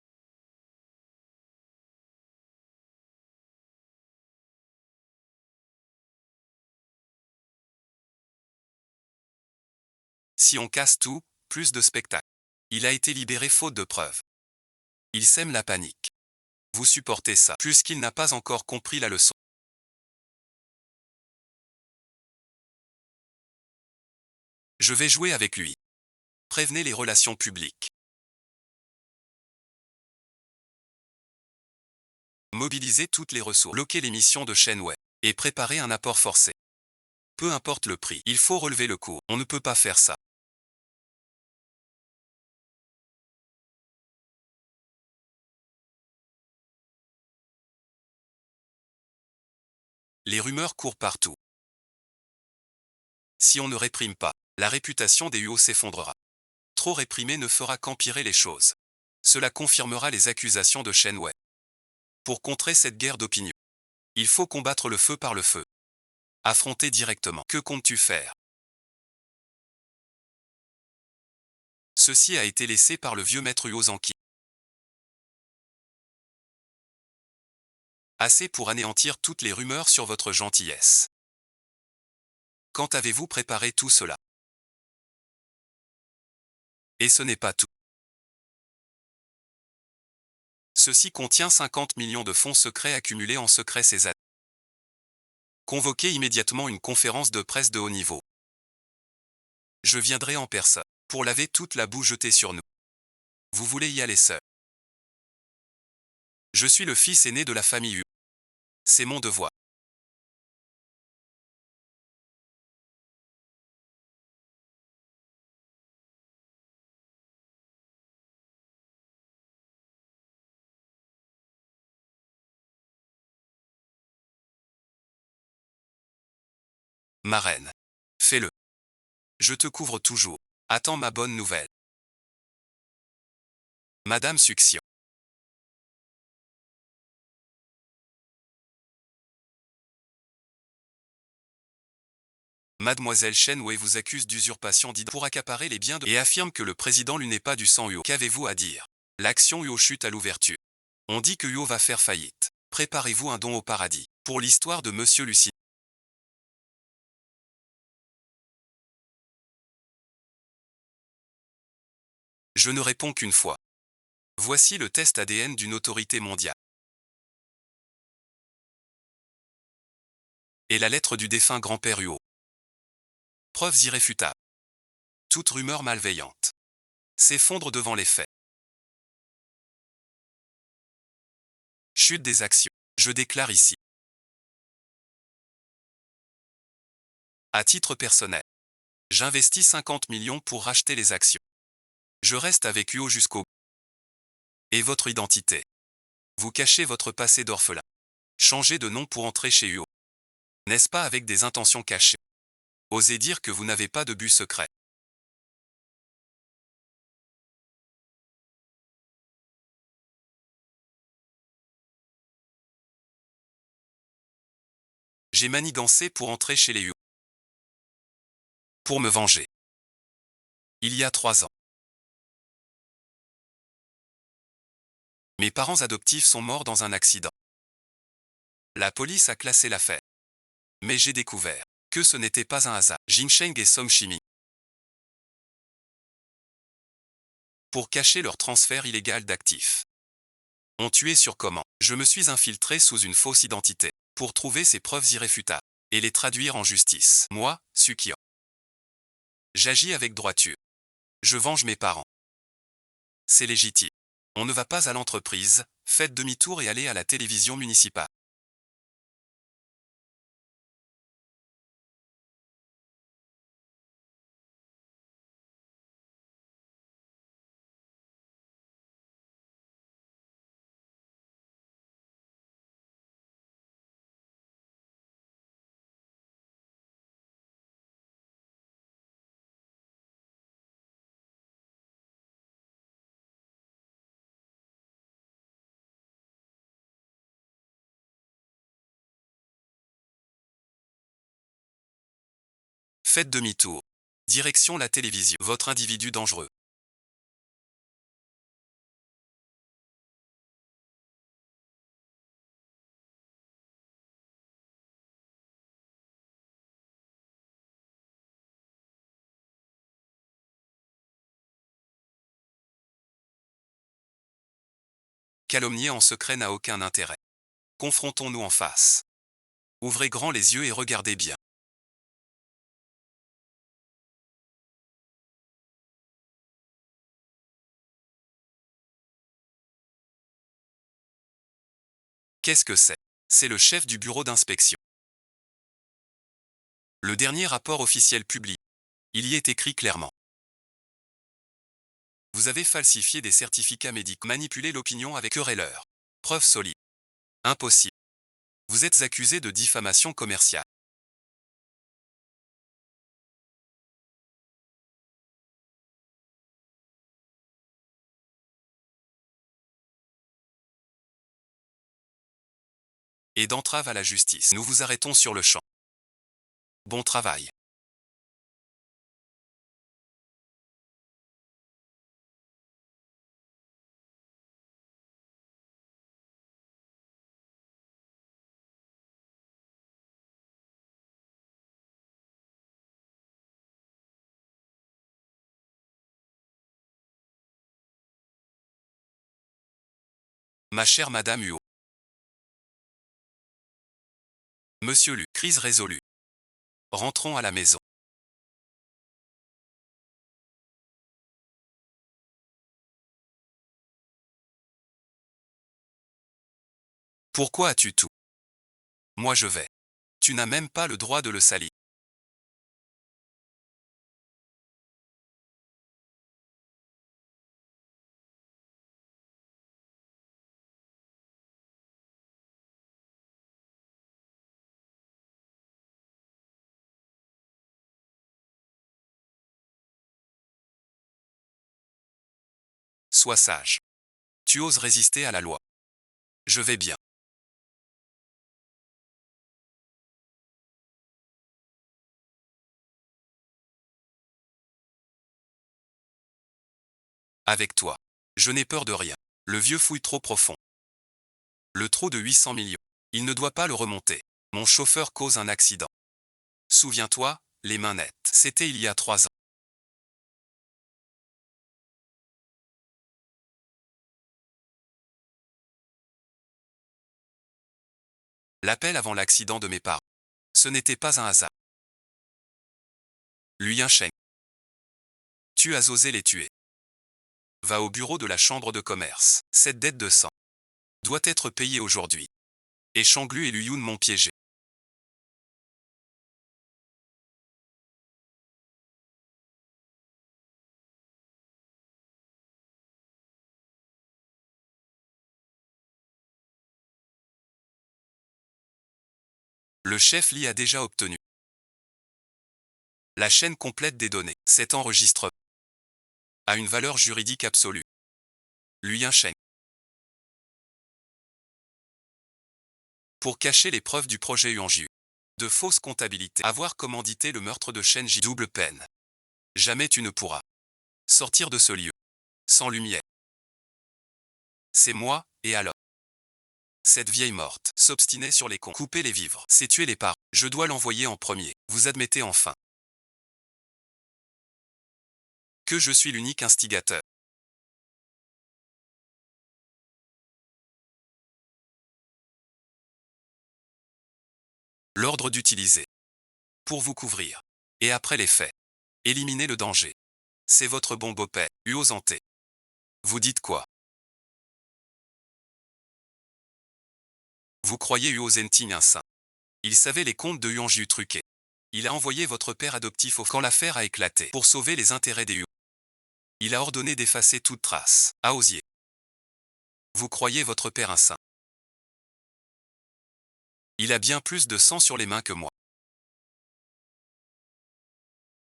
Si on casse tout, plus de spectacle. Il a été libéré faute de preuves. Il sème la panique. Vous supportez ça, puisqu'il n'a pas encore compris la leçon. Je vais jouer avec lui. Prévenez les relations publiques. Mobilisez toutes les ressources. Bloquez l'émission de Shenwei. Et préparez un apport forcé. Peu importe le prix, il faut relever le cours. On ne peut pas faire ça. Les rumeurs courent partout. Si on ne réprime pas, la réputation des UO s'effondrera. Trop réprimer ne fera qu'empirer les choses. Cela confirmera les accusations de Shenwei. Pour contrer cette guerre d'opinion, il faut combattre le feu par le feu. Affronter directement. Que comptes-tu faire? Ceci a été laissé par le vieux maître Yozanki. Assez pour anéantir toutes les rumeurs sur votre gentillesse. Quand avez-vous préparé tout cela? Et ce n'est pas tout. Ceci contient 50 millions de fonds secrets accumulés en secret ces années. Convoquez immédiatement une conférence de presse de haut niveau. Je viendrai en personne, pour laver toute la boue jetée sur nous. Vous voulez y aller seul? Je suis le fils aîné de la famille Hu. C'est mon devoir. Ma reine. Fais-le. Je te couvre toujours. Attends ma bonne nouvelle. Madame Suxian. Mademoiselle Shenwei vous accuse d'usurpation d'identité pour accaparer les biens de et affirme que le président lui n'est pas du sang Huo. Qu'avez-vous à dire? L'action Huo chute à l'ouverture. On dit que Huo va faire faillite. Préparez-vous un don au paradis. Pour l'histoire de Monsieur Lucie. Je ne réponds qu'une fois. Voici le test ADN d'une autorité mondiale. Et la lettre du défunt grand-père Huo. Preuves irréfutables. Toute rumeur malveillante s'effondre devant les faits. Chute des actions. Je déclare ici. À titre personnel, j'investis 50 millions pour racheter les actions. Je reste avec Huo jusqu'au bout. Et votre identité? Vous cachez votre passé d'orphelin. Changez de nom pour entrer chez Huo. N'est-ce pas avec des intentions cachées? Osez dire que vous n'avez pas de but secret. J'ai manigancé pour entrer chez les Hu. Pour me venger. Il y a 3 ans. Mes parents adoptifs sont morts dans un accident. La police a classé l'affaire. Mais j'ai découvert que ce n'était pas un hasard. Jinsheng et Song Shimi. Pour cacher leur transfert illégal d'actifs. Ont tué sur commande. Je me suis infiltré sous une fausse identité pour trouver ces preuves irréfutables et les traduire en justice. Moi, Sukian. J'agis avec droiture. Je venge mes parents. C'est légitime. On ne va pas à l'entreprise, faites demi-tour et allez à la télévision municipale. Faites demi-tour. Direction la télévision. Votre individu dangereux. Calomnier en secret n'a aucun intérêt. Confrontons-nous en face. Ouvrez grand les yeux et regardez bien. Qu'est-ce que c'est? C'est le chef du bureau d'inspection. Le dernier rapport officiel publié. Il y est écrit clairement. Vous avez falsifié des certificats médicaux, manipulé l'opinion avec querelleur. Preuve solide. Impossible. Vous êtes accusé de diffamation commerciale. Et d'entrave à la justice. Nous vous arrêtons sur le champ. Bon travail. Ma chère Madame Huot. Monsieur Lu, crise résolue. Rentrons à la maison. Pourquoi as-tu tout? Moi je vais. Tu n'as même pas le droit de le salir. Sois sage. Tu oses résister à la loi. Je vais bien. Avec toi. Je n'ai peur de rien. Le vieux fouille trop profond. Le trou de 800 millions. Il ne doit pas le remonter. Mon chauffeur cause un accident. Souviens-toi, les mains nettes. C'était il y a 3 ans. L'appel avant l'accident de mes parents. Ce n'était pas un hasard. Lui un chèque. Tu as osé les tuer. Va au bureau de la chambre de commerce. Cette dette de sang doit être payée aujourd'hui. Et Changlu et Luyun m'ont piégé. Le chef Li a déjà obtenu la chaîne complète des données. Cet enregistrement a une valeur juridique absolue. Lui un chèque. Pour cacher les preuves du projet Yuanju. De fausses comptabilités. Avoir commandité le meurtre de Shenji. Double peine. Jamais tu ne pourras sortir de ce lieu. Sans lumière. C'est moi, et alors? Cette vieille morte s'obstinait sur les cons. Couper les vivres. C'est tuer les parents. Je dois l'envoyer en premier. Vous admettez enfin que je suis l'unique instigateur. L'ordre d'utiliser. Pour vous couvrir. Et après les faits. Éliminer le danger. C'est votre bon beau-père, Uozanté. Vous dites quoi? Vous croyez Uozenting un saint? Il savait les comptes de Yuanjiu truqués. Il a envoyé votre père adoptif quand l'affaire a éclaté pour sauver les intérêts des Yu. Il a ordonné d'effacer toute trace. À Osier. Vous croyez votre père un saint? Il a bien plus de sang sur les mains que moi.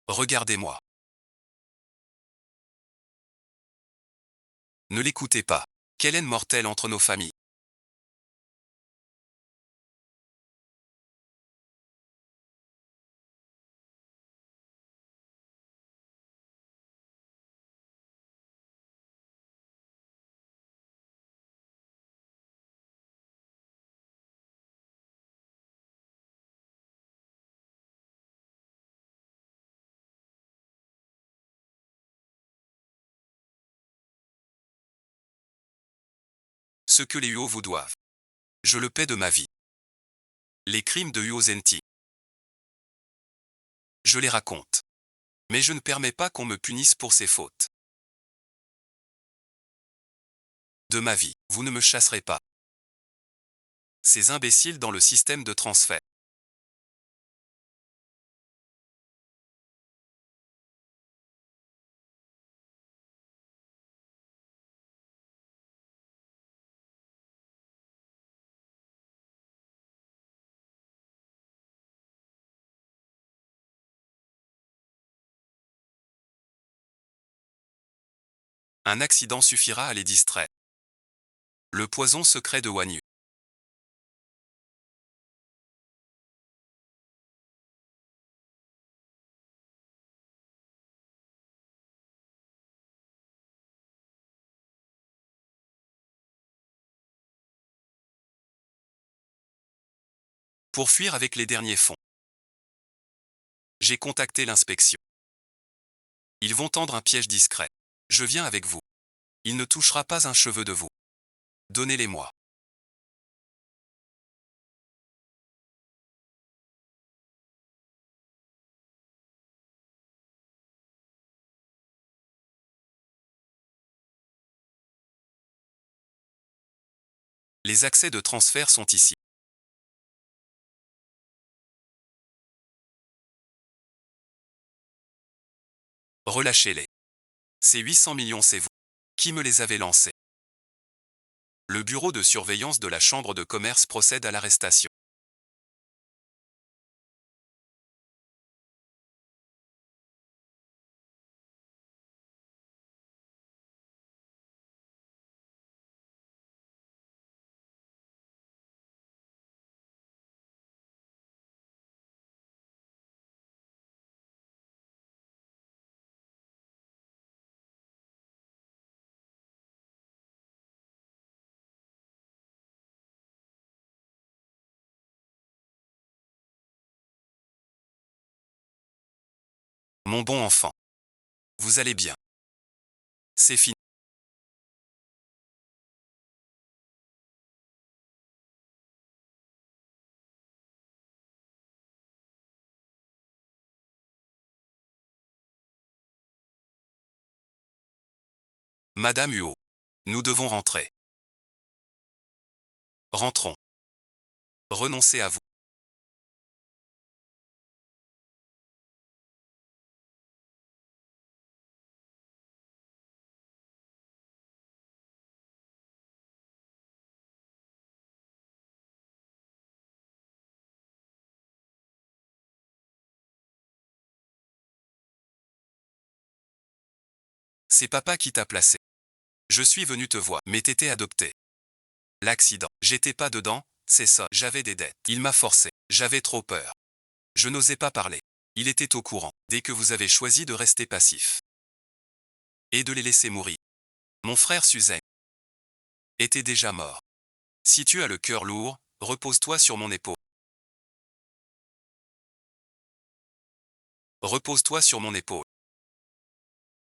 Regardez-moi. Ne l'écoutez pas. Quelle haine mortelle entre nos familles. Ce que les Huo vous doivent. Je le paie de ma vie. Les crimes de Uozenti. Je les raconte. Mais je ne permets pas qu'on me punisse pour ces fautes. De ma vie, vous ne me chasserez pas. Ces imbéciles dans le système de transfert. Un accident suffira à les distraire. Le poison secret de Wanyu. Pour fuir avec les derniers fonds. J'ai contacté l'inspection. Ils vont tendre un piège discret. Je viens avec vous. Il ne touchera pas un cheveu de vous. Donnez-les-moi. Les accès de transfert sont ici. Relâchez-les. Ces 800 millions, c'est vous. Qui me les avez lancés? Le bureau de surveillance de la Chambre de commerce procède à l'arrestation. Mon bon enfant. Vous allez bien. C'est fini. Madame Huot. Nous devons rentrer. Rentrons. Renoncez à vous. C'est papa qui t'a placé. Je suis venu te voir, mais t'étais adopté. L'accident. J'étais pas dedans, c'est ça, j'avais des dettes. Il m'a forcé. J'avais trop peur. Je n'osais pas parler. Il était au courant. Dès que vous avez choisi de rester passif et de les laisser mourir. Mon frère Suzanne était déjà mort. Si tu as le cœur lourd, repose-toi sur mon épaule. Repose-toi sur mon épaule.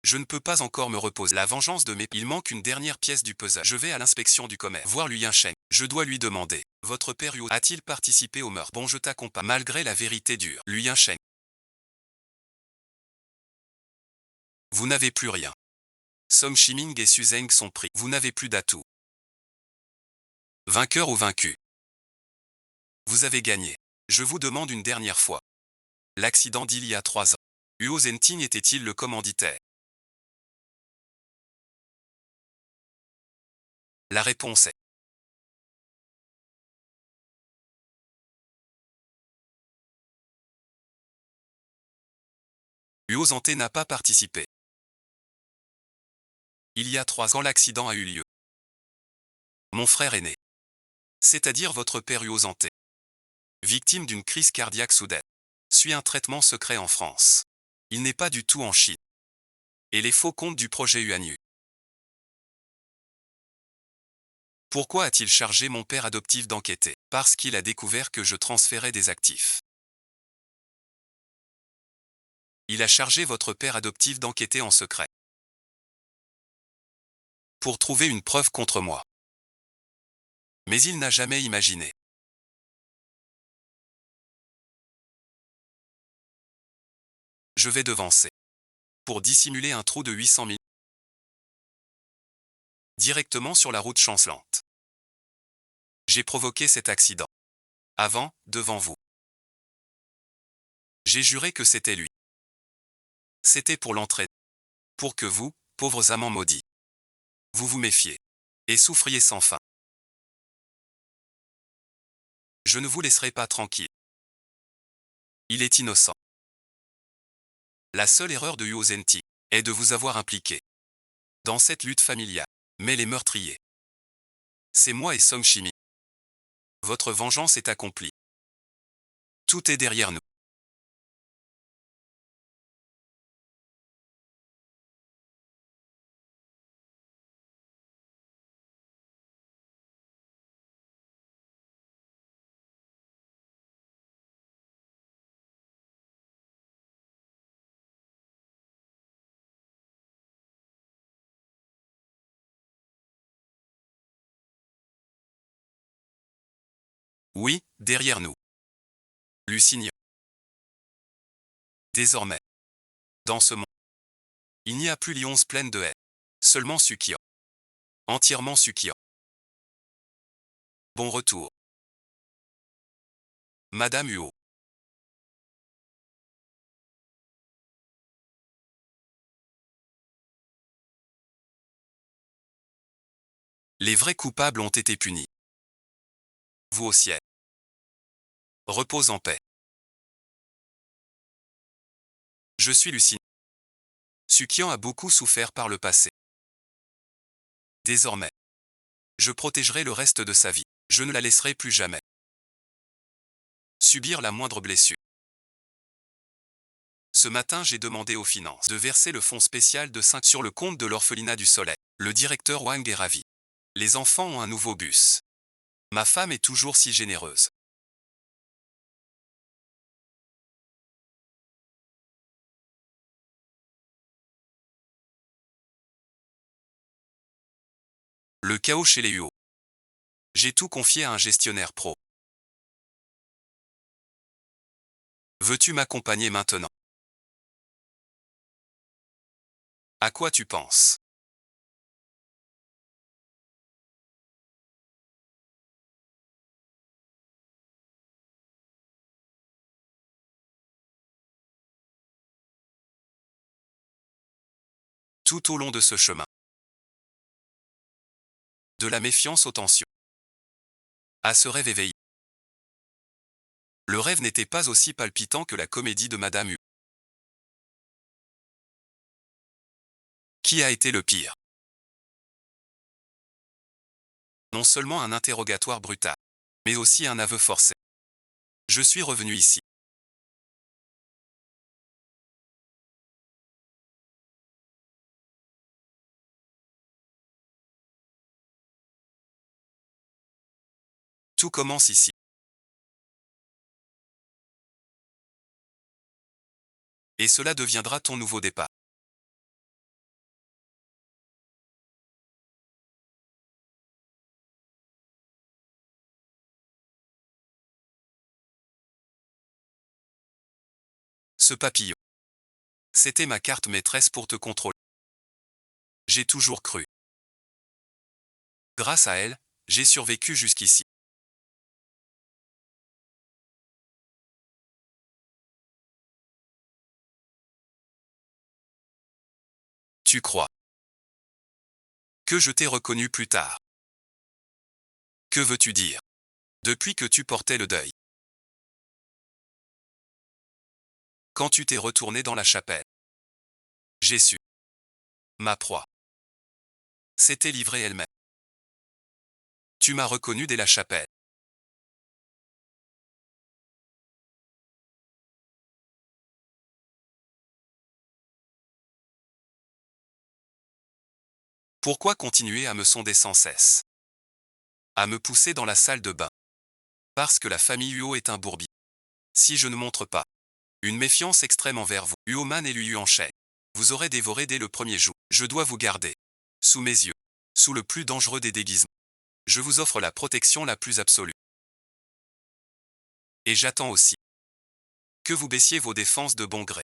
Je ne peux pas encore me reposer. La vengeance de mes... Il manque une dernière pièce du puzzle. Je vais à l'inspection du commerce. Voir Liu Yinsheng. Je dois lui demander. Votre père Yu a-t-il participé au meurtre? Bon, je t'accompagne. Malgré la vérité dure. Liu Yinsheng. Vous n'avez plus rien. Song Shiming et Suzeng sont pris. Vous n'avez plus d'atout. Vainqueur ou vaincu? Vous avez gagné. Je vous demande une dernière fois. L'accident d'il y a 3 ans. Huo Zenting était-il le commanditaire? La réponse est Huo Zante n'a pas participé. Il y a 3 ans l'accident a eu lieu. Mon frère aîné. C'est-à-dire votre père Huo Zante. Victime d'une crise cardiaque soudaine. Suit un traitement secret en France. Il n'est pas du tout en Chine. Et les faux comptes du projet Yuanyu. Pourquoi a-t-il chargé mon père adoptif d'enquêter? Parce qu'il a découvert que je transférais des actifs. Il a chargé votre père adoptif d'enquêter en secret. Pour trouver une preuve contre moi. Mais il n'a jamais imaginé. Je vais devancer. Pour dissimuler un trou de 800 000. Directement sur la route chancelante. J'ai provoqué cet accident. Avant, devant vous. J'ai juré que c'était lui. C'était pour l'entraide. Pour que vous, pauvres amants maudits, vous vous méfiez. Et souffriez sans fin. Je ne vous laisserai pas tranquille. Il est innocent. La seule erreur de Huo Zenti est de vous avoir impliqué dans cette lutte familiale. Mais les meurtriers, c'est moi et Song Shimi. Votre vengeance est accomplie. Tout est derrière nous. Oui, derrière nous. Lucigne. Désormais, dans ce monde, il n'y a plus Lyons pleine de haine. Seulement Sukian. Entièrement Sukian. Bon retour. Madame Huo. Les vrais coupables ont été punis. Vous au ciel. Repose en paix. Je suis Lucine. Sukian a beaucoup souffert par le passé. Désormais, je protégerai le reste de sa vie. Je ne la laisserai plus jamais subir la moindre blessure. Ce matin, j'ai demandé aux finances de verser le fonds spécial de 5 sur le compte de l'orphelinat du Soleil. Le directeur Wang est ravi. Les enfants ont un nouveau bus. Ma femme est toujours si généreuse. Le chaos chez les Huo. J'ai tout confié à un gestionnaire pro. Veux-tu m'accompagner maintenant? À quoi tu penses? Tout au long de ce chemin. De la méfiance aux tensions. À ce rêve éveillé. Le rêve n'était pas aussi palpitant que la comédie de Madame Hu. Qui a été le pire? Non seulement un interrogatoire brutal, mais aussi un aveu forcé. Je suis revenu ici. Tout commence ici. Et cela deviendra ton nouveau départ. Ce papillon. C'était ma carte maîtresse pour te contrôler. J'ai toujours cru. Grâce à elle, j'ai survécu jusqu'ici. Tu crois que je t'ai reconnu plus tard. Que veux-tu dire? Depuis que tu portais le deuil. Quand tu t'es retourné dans la chapelle. J'ai su. Ma proie s'était livrée elle-même. Tu m'as reconnu dès la chapelle. Pourquoi continuer à me sonder sans cesse? À me pousser dans la salle de bain? Parce que la famille Huo est un bourbier. Si je ne montre pas une méfiance extrême envers vous, Huoman et Liu enchaînent. Vous aurez dévoré dès le premier jour. Je dois vous garder. Sous mes yeux. Sous le plus dangereux des déguisements. Je vous offre la protection la plus absolue. Et j'attends aussi que vous baissiez vos défenses de bon gré.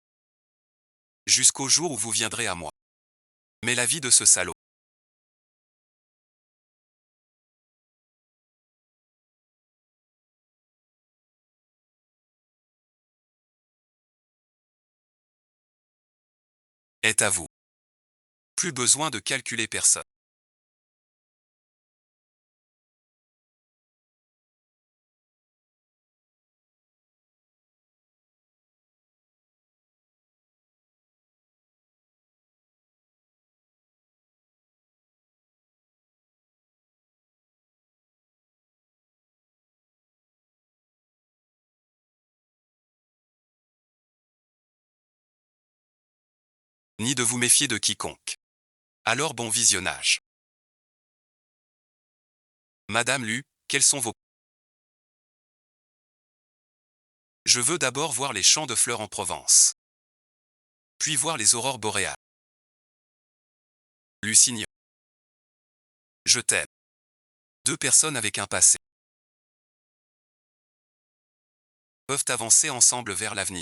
Jusqu'au jour où vous viendrez à moi. Mais la vie de ce salaud est à vous. Plus besoin de calculer personne. Ni de vous méfier de quiconque. Alors bon visionnage. Madame Lu, quels sont vos... Je veux d'abord voir les champs de fleurs en Provence. Puis voir les aurores boréales. Lucigne. Je t'aime. Deux personnes avec un passé peuvent avancer ensemble vers l'avenir.